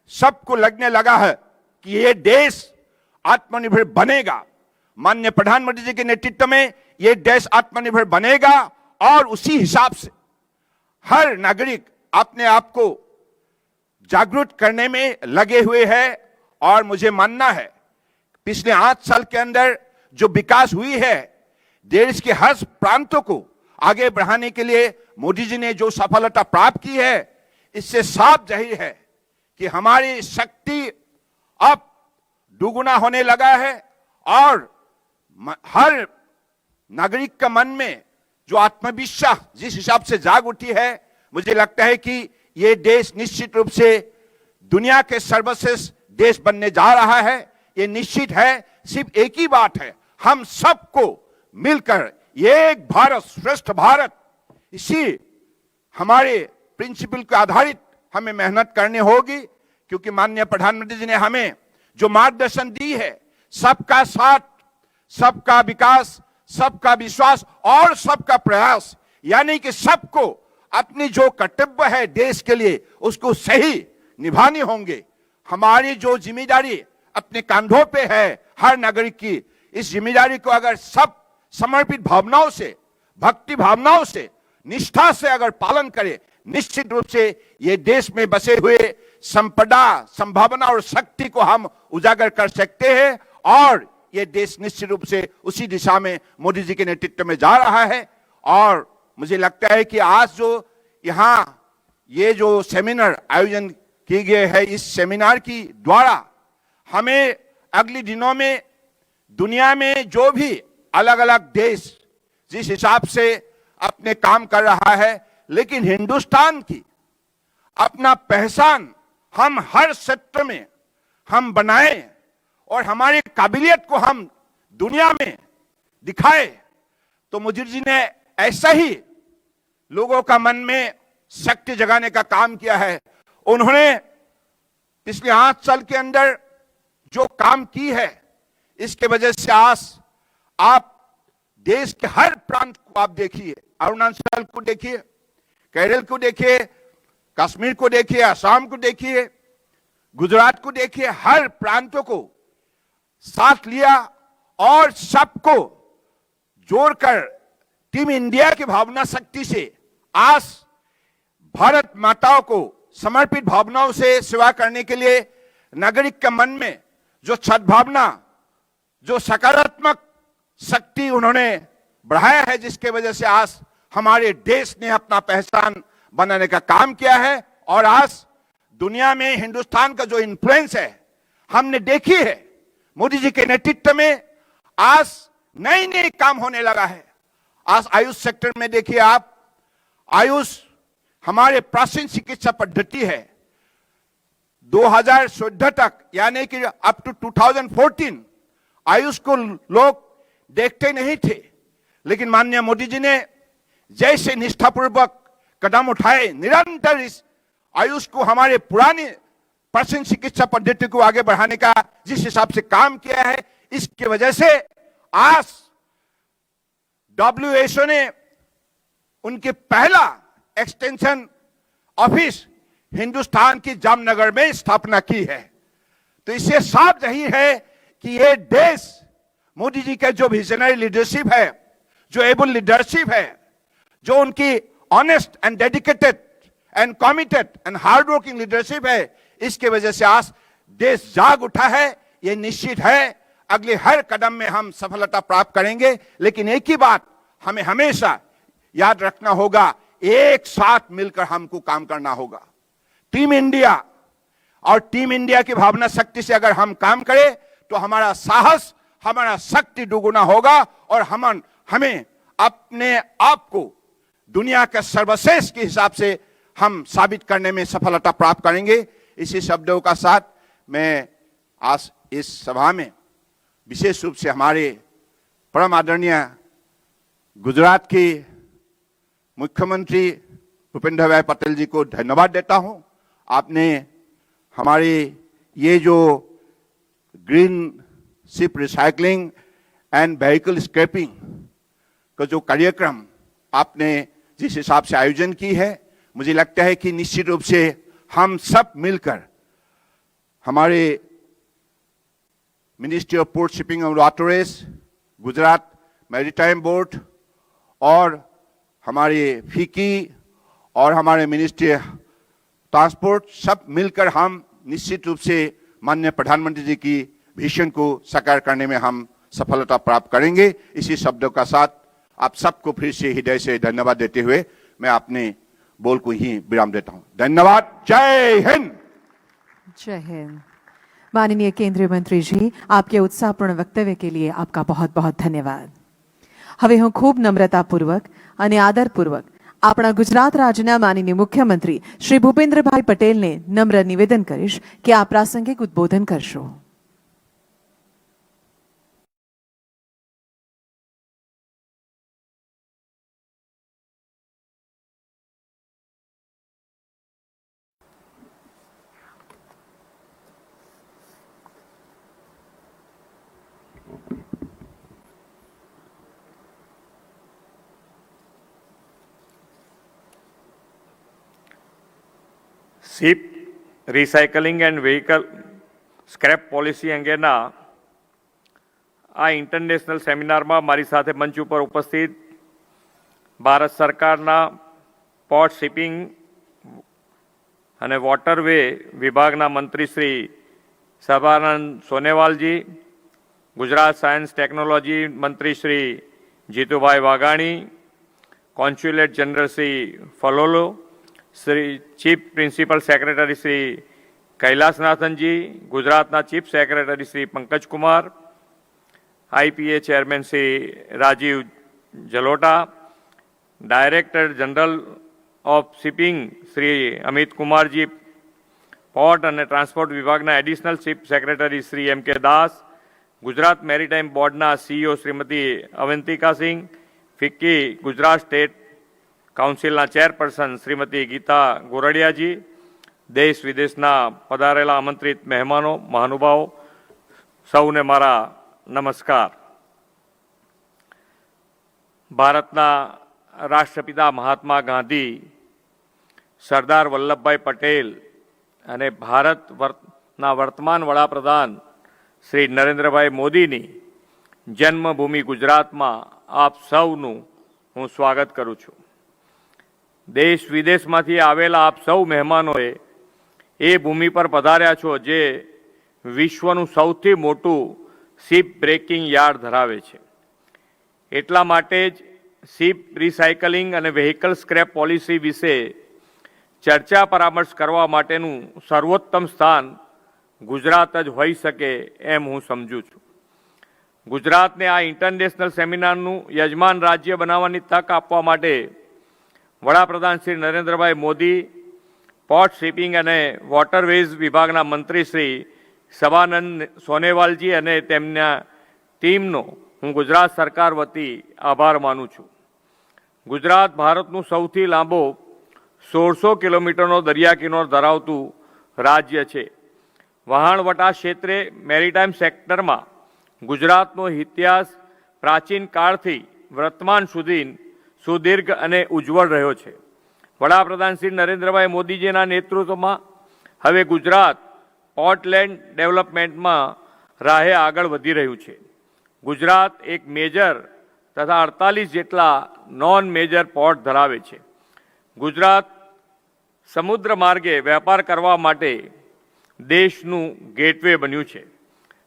सबको लगने लगा है कि ये देश आत्मनिर्भर बनेगा. माननीय प्रधानमंत्री जी के नेतृत्व में ये देश आत्मनिर्भर बनेगा, और उसी हिसाब से हर नागरिक अपने आप को जागरूक करने में लगे हुए हैं. और मुझे मानना है पिछले 8 साल के अंदर जो विकास हुई है, देश के हर प्रांतों को आगे बढ़ाने के लिए मोदी जी ने जो सफलता प्राप्त की है, इससे साफ जाहिर है कि हमारी शक्ति अब दुगुना होने लगा है, और हर नागरिक का मन में जो आत्मविश्वास जिस हिसाब से जाग उठी है, मुझे लगता है कि ये देश निश्चित रूप से दुनिया के सर्वश्रेष्ठ देश बनने जा रहा है. ये निश्चित है. सिर्फ एक ही बात है, हम सबको मिलकर एक भारत श्रेष्ठ भारत, इसी हमारे प्रिंसिपल के आधारित हमें मेहनत करनी होगी. क्योंकि माननीय प्रधानमंत्री जी ने हमें जो मार्गदर्शन दी है, सबका साथ, सबका विकास, सबका विश्वास और सबका प्रयास, यानी कि सबको अपनी जो कर्तव्य है देश के लिए, उसको सही निभाने होंगे। हमारी जो जिम्मेदारी अपने कंधों पे है हर नागरिक की, इस जिम्मेदारी को अगर सब समर्पित भावनाओं से, भक्ति भावनाओं से, निष्ठा से अगर पालन करें, निश्चित रूप से ये देश में बसे हुए संपदा, संभावना और शक्ति को हम उजागर कर सकते हैं और ये देश निश्चित रूप से उसी दिशा में मोदी जी के नेतृत्व में जा रहा है। और मुझे लगता है कि आज जो यहाँ ये जो सेमिनार आयोजन किए गए हैं, इस सेमिनार की द्वारा हमें अगले दिनों में दुनिया में जो भी अलग अलग देश जिस हिसाब से अपने काम कर रहा है, लेकिन हिंदुस्तान की अपना पहचान हम हर क्षेत्र में हम बनाए और हमारी काबिलियत को हम दुनिया में दिखाए। तो मोदी जी ने ऐसा ही लोगों का मन में शक्ति जगाने का काम किया है। उन्होंने पिछले 8 साल के अंदर जो काम की है, इसके वजह से आज आप देश के हर प्रांत को आप देखिए, अरुणाचल को देखिए, केरल को देखिए, कश्मीर को देखिए, असम को देखिए, गुजरात को देखिए, हर प्रांतों को साथ लिया और सबको जोड़कर टीम इंडिया की भावना शक्ति से आज भारत माताओं को समर्पित भावनाओं से सेवा करने के लिए नागरिक के मन में जो सद्भावना, जो सकारात्मक शक्ति उन्होंने बढ़ाया है, जिसके वजह से आज हमारे देश ने अपना पहचान बनाने का काम किया है। और आज दुनिया में हिंदुस्तान का जो इन्फ्लुएंस है हमने देखी है, मोदी जी के नेतृत्व में आज नई नई काम होने लगा है। आज आयुष सेक्टर में देखिए आप, आयुष हमारे प्राचीन चिकित्सा पद्धति है। 2014 तक यानी कि अप टू 2014 आयुष को लोग देखते नहीं थे, लेकिन माननीय मोदी जी ने जैसे निष्ठापूर्वक कदम उठाए, निरंतर इस आयुष को, हमारे पुराने प्राचीन चिकित्सा पद्धति को आगे बढ़ाने का जिस हिसाब से काम किया है, इसकी वजह से आज WHO ने उनके पहला एक्सटेंशन ऑफिस हिंदुस्तान की जामनगर में स्थापना की है। तो इससे साफ जाहिर है कि ये देश मोदी जी का जो विजनरी लीडरशिप है, जो एबल लीडरशिप है, जो उनकी honest and dedicated and committed and hard working leadership है, इसके वजह से आज देश जाग उठा है। ये निश्चित है अगले हर कदम में हम सफलता प्राप्त करेंगे। लेकिन एक ही बात हमें हमेशा याद रखना होगा, एक साथ मिलकर हमको काम करना होगा। टीम इंडिया और टीम इंडिया की भावना शक्ति से अगर हम काम करें तो हमारा साहस, हमारा शक्ति दुगुना होगा और हमें अपने आप को दुनिया के सर्वश्रेष्ठ के हिसाब से हम साबित करने में सफलता प्राप्त करेंगे। इसी शब्दों का साथ मैं आज इस सभा में विशेष रूप से हमारे परम आदरणीय गुजरात के मुख्यमंत्री भूपेंद्र भाई पटेल जी को धन्यवाद देता हूं। आपने हमारे ये जो green ship recycling and vehicle scrapping का जो कार्यक्रम आपने जिस हिसाब से आयोजन की है, मुझे लगता है कि निश्चित रूप से हम सब मिलकर हमारे ministry of port shipping and waterways, Gujarat maritime board और हमारे फीकी और हमारे मिनिस्ट्री ट्रांसपोर्ट, सब मिलकर हम निश्चित रूप से माननीय प्रधानमंत्री जी की विजन को साकार करने में हम सफलता प्राप्त करेंगे। इसी शब्दों का साथ आप सबको फिर से हृदय से धन्यवाद देते हुए मैं अपने बोल को ही विराम देता हूं। धन्यवाद। जय हिंद। जय हिंद। माननीय केंद्रीय मंत्री जी, आपके उत्साहपूर्ण वक्तव्य के लिए आपका बहुत बहुत धन्यवाद। હવે હું ખૂબ નમ્રતાપૂર્વક અને આદરપૂર્વક આપણા ગુજરાત રાજ્યના માનનીય મુખ્યમંત્રી શ્રી ભૂપેન્દ્રભાઈ પટેલને નમ્ર નિવેદન કરીશ કે આ પ્રાસંગિક ઉદ્બોધન કરશો। Ship recycling and vehicle scrap policy અંગેના આ ઇન્ટરનેશનલ સેમિનારમાં મારી સાથે મંચ ઉપર ઉપસ્થિત ભારત સરકારના પોર્ટ શિપિંગ અને વોટરવે વિભાગના મંત્રી શ્રી સર્બાનંદ સોનેવાલજી, ગુજરાત સાયન્સ ટેકનોલોજી મંત્રી શ્રી જીતુભાઈ વાઘાણી, કોન્સ્યુલેટ જનરલ શ્રી ફલોલો, Shri chief principal secretary Shri કૈલાસનાથનજી, ગુજરાતના chief secretary Shri Pankajkumar, IPA chairman Shri Rajiv Jalota, director general of shipping Shri Amit કુમારજી, પોર્ટ અને ટ્રાન્સપોર્ટ વિભાગના additional chief secretary Shri M K Das, Gujarat maritime બોર્ડના CEO Shrimati Avantika Singh, FICCI Gujarat state કાઉન્સિલના ચેરપર્સન શ્રીમતી ગીતા ગોરડિયાજી, દેશ વિદેશના પધારેલા આમંત્રિત મહેમાનો, મહાનુભાવો, સૌને મારા નમસ્કાર. ભારતના રાષ્ટ્રપિતા મહાત્મા ગાંધી, સરદાર વલ્લભભાઈ પટેલ અને ભારતના વર્તમાન વડાપ્રધાન શ્રી નરેન્દ્રભાઈ મોદીની જન્મભૂમિ ગુજરાતમાં આપ સૌનું હું સ્વાગત કરું છું. દેશ વિદેશમાંથી આવેલા આપ સૌ મહેમાનોએ એ ભૂમિ પર પધાર્યા છો જે વિશ્વનું સૌથી મોટું શિપ બ્રેકિંગ યાર્ડ ધરાવે છે. એટલા માટે જ શિપ રિસાયકલિંગ અને વ્હીકલ સ્ક્રેપ પોલિસી વિશે ચર્ચા પરામર્શ કરવા માટેનું સર્વોત્તમ સ્થાન ગુજરાત જ હોઈ શકે એમ હું સમજું છું. ગુજરાતને આ ઇન્ટરનેશનલ સેમિનારનું યજમાન રાજ્ય બનાવવાની તક આપવા માટે વડાપ્રધાન શ્રી નરેન્દ્રભાઈ મોદી, પોર્ટ શિપિંગ અને વોટરવેઝ વિભાગના મંત્રી શ્રી સર્બાનંદ સોનેવાલજી અને તેમના ટીમનો હું ગુજરાત સરકાર વતી આભાર માનું છું. ગુજરાત ભારતનું સૌથી લાંબો 1600 કિલોમીટરનો દરિયા કિનારો ધરાવતું રાજ્ય છે. વહાણવટા ક્ષેત્રે મેરીટાઈમ સેક્ટરમાં ગુજરાતનો ઇતિહાસ પ્રાચીન કાળથી વર્તમાન સુધી સુદીર્ઘ અને ઉજ્જવળ રહ્યો છે. વડાપ્રધાન શ્રી નરેન્દ્રભાઈ મોદીજીના નેતૃત્વમાં હવે ગુજરાત પોર્ટલેન્ડ ડેવલપમેન્ટમાં રાહે આગળ વધી રહ્યું છે. ગુજરાત એક મેજર તથા 48 જેટલા નોન મેજર પોર્ટ ધરાવે છે. ગુજરાત સમુદ્ર માર્ગે વેપાર કરવા માટે દેશનું ગેટવે બન્યું છે.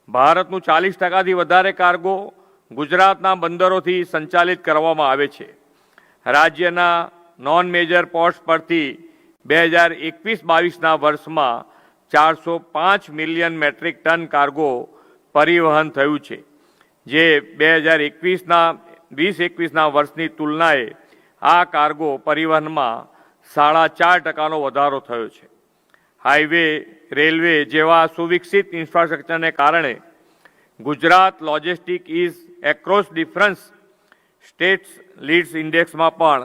ભારતનું 40%થી વધારે કાર્ગો ગુજરાતના બંદરોથી સંચાલિત કરવામાં આવે છે. રાજ્યના નોન મેજર પોર્ટ્સ પરથી 2021-22ના વર્ષમાં 405 મિલિયન મેટ્રિક ટન કાર્ગો પરિવહન થયું છે, જે 2021ના વર્ષની તુલનાએ આ કાર્ગો પરિવહનમાં 4.5%નો વધારો થયો છે. હાઈવે, રેલવે જેવા સુવિકસિત ઇન્ફ્રાસ્ટ્રક્ચરને કારણે Gujarat logistic ease across difference states leads ઇન્ડેક્સમાં પણ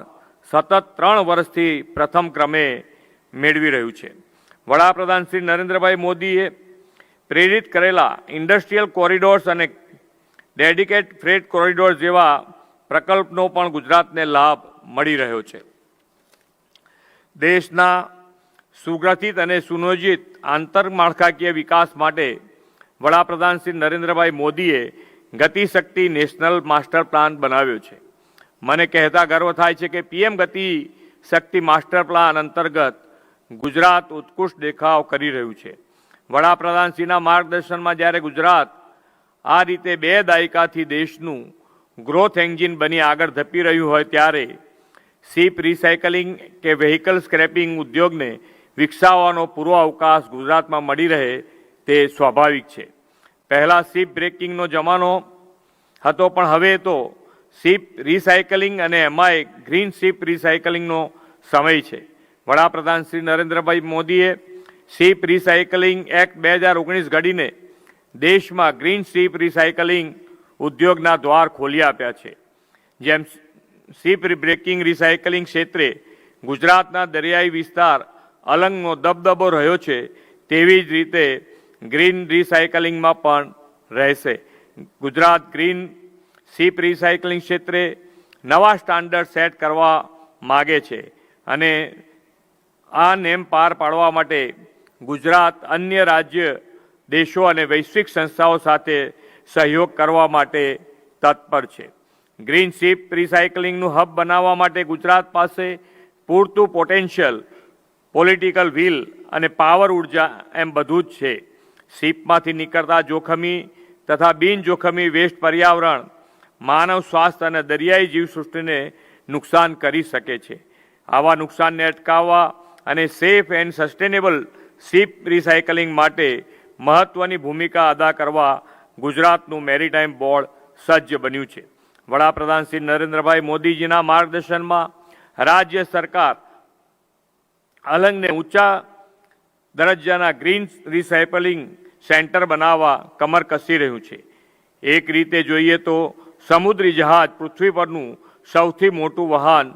સતત 3 વર્ષથી પ્રથમ ક્રમે મેળવી રહ્યું છે. વડાપ્રધાન શ્રી નરેન્દ્રભાઈ મોદીએ પ્રેરિત કરેલા ઇન્ડસ્ટ્રીયલ કોરિડોર્સ અને ડેડિકેટ ફ્રેટ કોરિડોર્સ જેવા પ્રકલ્પનો પણ ગુજરાતને લાભ મળી રહ્યો છે. દેશના સુગ્રથિત અને સુનિયોજિત આંતરમાળખાકીય વિકાસ માટે વડાપ્રધાન શ્રી નરેન્દ્રભાઈ મોદીએ ગતિશક્તિ નેશનલ માસ્ટર પ્લાન બનાવ્યો છે. મને કહેતા ગર્વ થાય છે કે પીએમ ગતિશક્તિ માસ્ટર પ્લાન અંતર્ગત ગુજરાત ઉત્કૃષ્ટ દેખાવ કરી રહ્યું છે. વડાપ્રધાનશ્રીના માર્ગદર્શનમાં જ્યારે ગુજરાત આ રીતે 2 દાયકાથી દેશનું ગ્રોથ એન્જિન બની આગળ ધપી રહ્યું હોય ત્યારે શિપ રિસાયકલિંગ કે વ્હીકલ સ્ક્રેપિંગ ઉદ્યોગને વિકસાવવાનો પૂરો અવકાશ ગુજરાતમાં મળી રહે તે સ્વાભાવિક છે. પહેલાં શિપ બ્રેકિંગનો જમાનો હતો, પણ હવે તો શિપ રિસાયકલિંગ અને એમાંય ગ્રીન શિપ રિસાયકલિંગનો સમય છે. વડાપ્રધાન શ્રી નરેન્દ્રભાઈ મોદીએ શિપ રિસાયકલિંગ એક્ટ 2019 ઘડીને દેશમાં ગ્રીન શિપ રિસાયકલિંગ ઉદ્યોગના દ્વાર ખોલી આપ્યા છે. જેમ શિપ બ્રેકિંગ રિસાયકલિંગ ક્ષેત્રે ગુજરાતના દરિયાઈ વિસ્તાર અલંગનો દબદબો રહ્યો છે, તેવી જ રીતે ગ્રીન રિસાયકલિંગમાં પણ રહેશે. ગુજરાત ગ્રીન શિપ રિસાયકલિંગ ક્ષેત્રે નવા સ્ટાન્ડર્ડ સેટ કરવા માગે છે અને આ નેમ પાર પાડવા માટે ગુજરાત અન્ય રાજ્ય દેશો અને વૈશ્વિક સંસ્થાઓ સાથે સહયોગ કરવા માટે તત્પર છે. ગ્રીન શિપ રિસાયકલિંગનું હબ બનાવવા માટે ગુજરાત પાસે પૂરતું પોટેન્શિયલ, પોલિટિકલ વિલ અને પાવર ઉર્જા એમ બધું જ છે. શિપમાંથી નીકળતા જોખમી તથા બિનજોખમી વેસ્ટ પર્યાવરણ, માનવ સ્વાસ્થ્ય અને દરિયાઈ જીવસૃષ્ટિને નુકસાન કરી શકે છે. આવા નુકસાનને અટકાવવા અને safe and sustainable ship recycling માટે મહત્વની ભૂમિકા અદા કરવા ગુજરાતનું મેરીટાઈમ બોર્ડ સજ્જ બન્યું છે. વડાપ્રધાન શ્રી નરેન્દ્રભાઈ મોદીજીના માર્ગદર્શનમાં રાજ્ય સરકાર અલંગને ઊંચા દરજ્જાના ગ્રીન રિસાયકલિંગ સેન્ટર બનાવવા કમર કસી રહ્યું છે. એક રીતે જોઈએ તો સમુદ્રી જહાજ પૃથ્વી પરનું સૌથી મોટું વાહન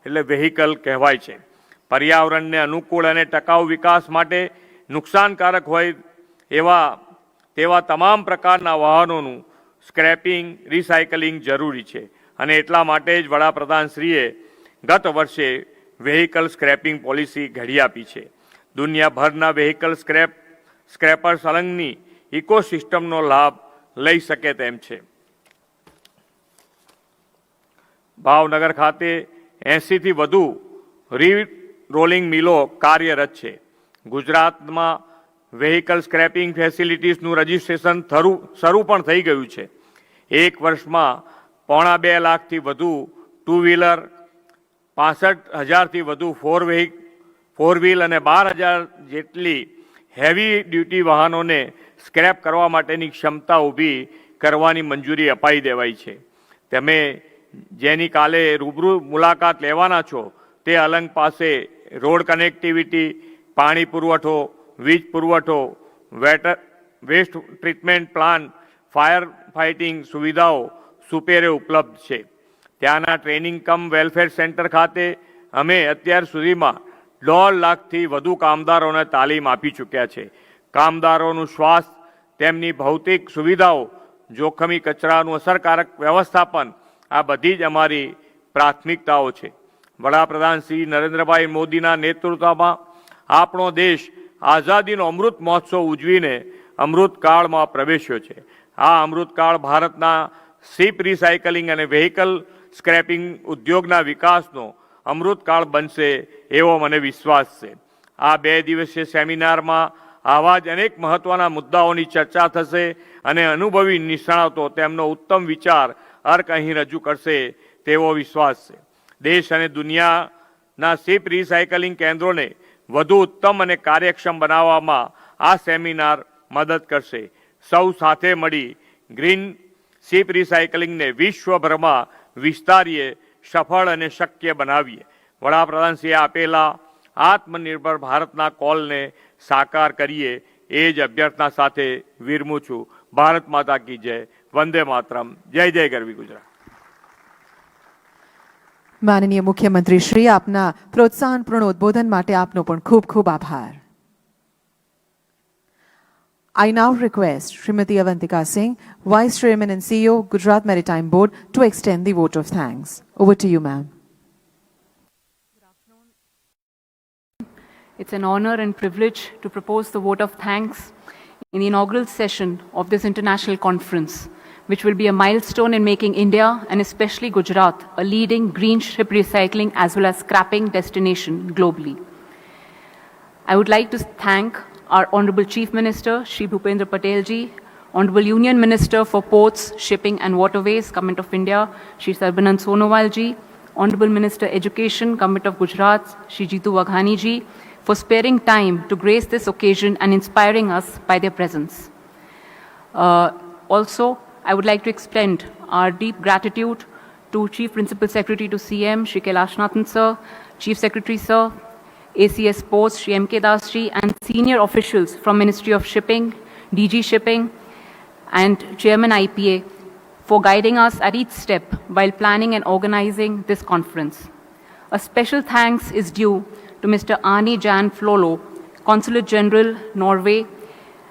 એટલે વેહિકલ કહેવાય છે. પર્યાવરણને અનુકૂળ અને ટકાઉ વિકાસ માટે નુકસાનકારક હોય તેવા તમામ પ્રકારના વાહનોનું સ્ક્રેપિંગ, રિસાયકલિંગ જરૂરી છે અને એટલા માટે જ વડાપ્રધાનશ્રીએ ગત વર્ષે વેહિકલ સ્ક્રેપિંગ પોલિસી ઘડી આપી છે. દુનિયાભરના વેહિકલ સ્ક્રેપર્સ અલંગની ઇકોસિસ્ટમનો લાભ લઈ શકે તેમ છે. ભાવનગર ખાતે 80થી વધુ રોલિંગ મિલો કાર્યરત છે. ગુજરાતમાં વેહિકલ સ્ક્રેપિંગ ફેસિલિટીઝનું રજિસ્ટ્રેશન શરૂ પણ થઈ ગયું છે. એક વર્ષમાં 2.5 લાખથી વધુ ટુ વ્હીલર, 65,000થી વધુ ફોર વ્હીલ અને 12,000 જેટલી હેવી ડ્યુટી વાહનોને સ્ક્રેપ કરવા માટેની ક્ષમતા ઊભી કરવાની મંજૂરી અપાઈ દેવાઈ છે. તમે જેની કાલે રૂબરૂ મુલાકાત લેવાના છો તે અલંગ પાસે રોડ કનેક્ટિવિટી, પાણી પુરવઠો, વીજ પુરવઠો, waste treatment plant, fire fighting સુવિધાઓ સુપેરે ઉપલબ્ધ છે. ત્યાંના ટ્રેનિંગ કમ વેલફેર સેન્ટર ખાતે અમે અત્યાર સુધીમાં 1.5 લાખથી વધુ કામદારોને તાલીમ આપી ચૂક્યા છે. કામદારોનું સ્વાસ્થ્ય, તેમની ભૌતિક સુવિધાઓ, જોખમી કચરાનું અસરકારક વ્યવસ્થાપન આ બધી જ અમારી પ્રાથમિકતાઓ છે. વડાપ્રધાન શ્રી નરેન્દ્રભાઈ મોદીના નેતૃત્વમાં આપણો દેશ આઝાદીનો અમૃત મહોત્સવ ઉજવીને અમૃતકાળમાં પ્રવેશ્યો છે. આ અમૃતકાળ ભારતના શિપ રિસાયકલિંગ અને વેહિકલ સ્ક્રેપિંગ ઉદ્યોગના વિકાસનો અમૃતકાળ બનશે એવો મને વિશ્વાસ છે. આ 2 દિવસીય સેમિનારમાં આવા જ અનેક મહત્વના મુદ્દાઓની ચર્ચા થશે અને અનુભવી નિષ્ણાતો તેમનો ઉત્તમ વિચાર અર્ક અહીં રજૂ કરશે તેવો વિશ્વાસ છે. દેશ અને દુનિયાના શિપ રિસાયકલિંગ કેન્દ્રોને વધુ ઉત્તમ અને કાર્યક્ષમ બનાવવામાં આ સેમિનાર મદદ કરશે. સૌ સાથે મળી ગ્રીન શિપ રિસાયકલિંગને વિશ્વભરમાં વિસ્તારીએ, સફળ અને શક્ય બનાવીએ. વડાપ્રધાનશ્રીએ આપેલા આત્મનિર્ભર ભારતના કોલને સાકાર કરીએ એ જ અભ્યર્થના સાથે વિરમું છું. ભારત માતા કી જય. વંદે માતરમ. જય જય ગરવી ગુજરાત. માનનીય મુખ્યમંત્રી શ્રી, આપના પ્રોત્સાહનપૂર્ણ ઉદ્બોધન માટે આપનો પણ ખૂબ ખૂબ આભાર. I now request Srimati Avantika Singh, Vice Chairman and CEO, Gujarat Maritime Board, to extend the vote of thanks. Over to you, ma'am. It's an honor and privilege to propose the vote of thanks in the inaugural session of this international conference, which will be a milestone in making India and especially Gujarat a leading green ship recycling as well as scrapping destination globally. I would like to thank our Honorable Chief Minister, Shri Bhupendra Patel ji, Honorable Union Minister for Ports, Shipping and Waterways, Government of India, Shri Sarbanand Sonowal ji, Honorable Minister Education, Government of Gujarat, Shri Jitu Waghani ji, for sparing time to grace this occasion and inspiring us by their presence. Also, I would like to extend our deep gratitude to Chief Principal Secretary to CM, Shri Kailashnath sir, Chief Secretary sir, ACS Ports, Shri M.K. Das ji, and senior officials from Ministry of Shipping, DG Shipping, and Chairman IPA for guiding us at each step while planning and organizing this conference. A special thanks is due to Mr. Arne Jan Flolo, Consulate General, Norway,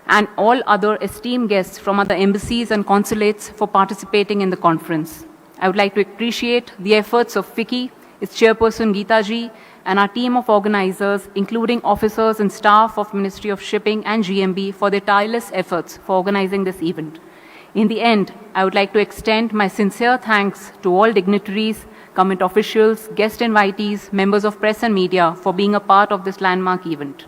and all other esteemed guests from other embassies and consulates for participating in the conference. I would like to appreciate the efforts of FICCI, its chairperson Geeta ji, and our team of organizers, including officers and staff of Ministry of Shipping and GMB, for their tireless efforts for organizing this event. In the end, I would like to extend my sincere thanks to all dignitaries, government officials, guest invitees, members of press and media for being a part of this landmark event.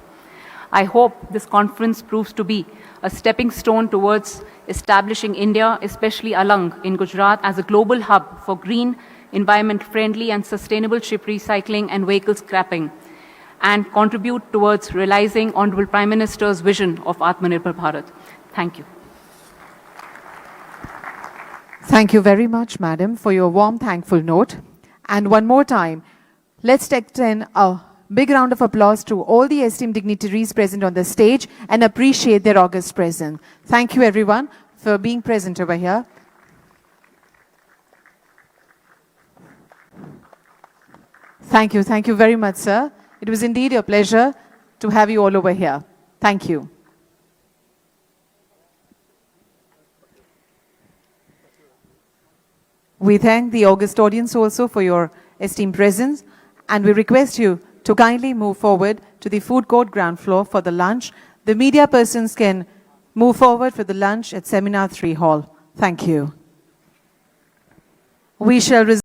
I hope this conference proves to be a stepping stone towards establishing India, especially Alang in Gujarat, as a global hub for green, environment-friendly and sustainable ship recycling and vehicle scrapping, and contribute towards realizing Honorable Prime Minister's vision of Atmanirbhar Bharat. Thank you. Thank you very much, Madam, for your warm, thankful note. And one more time, let's extend a big round of applause to all the esteemed dignitaries present on the stage and appreciate their august presence. Thank you, everyone, for being present over here. Thank you very much, sir. It was indeed a pleasure to have you all over here. Thank you. We thank the august audience also for your esteemed presence, and we request you to kindly move forward to the food court ground floor for the lunch. The media persons can move forward for the lunch at Seminar 3 Hall. Thank you. We shall resume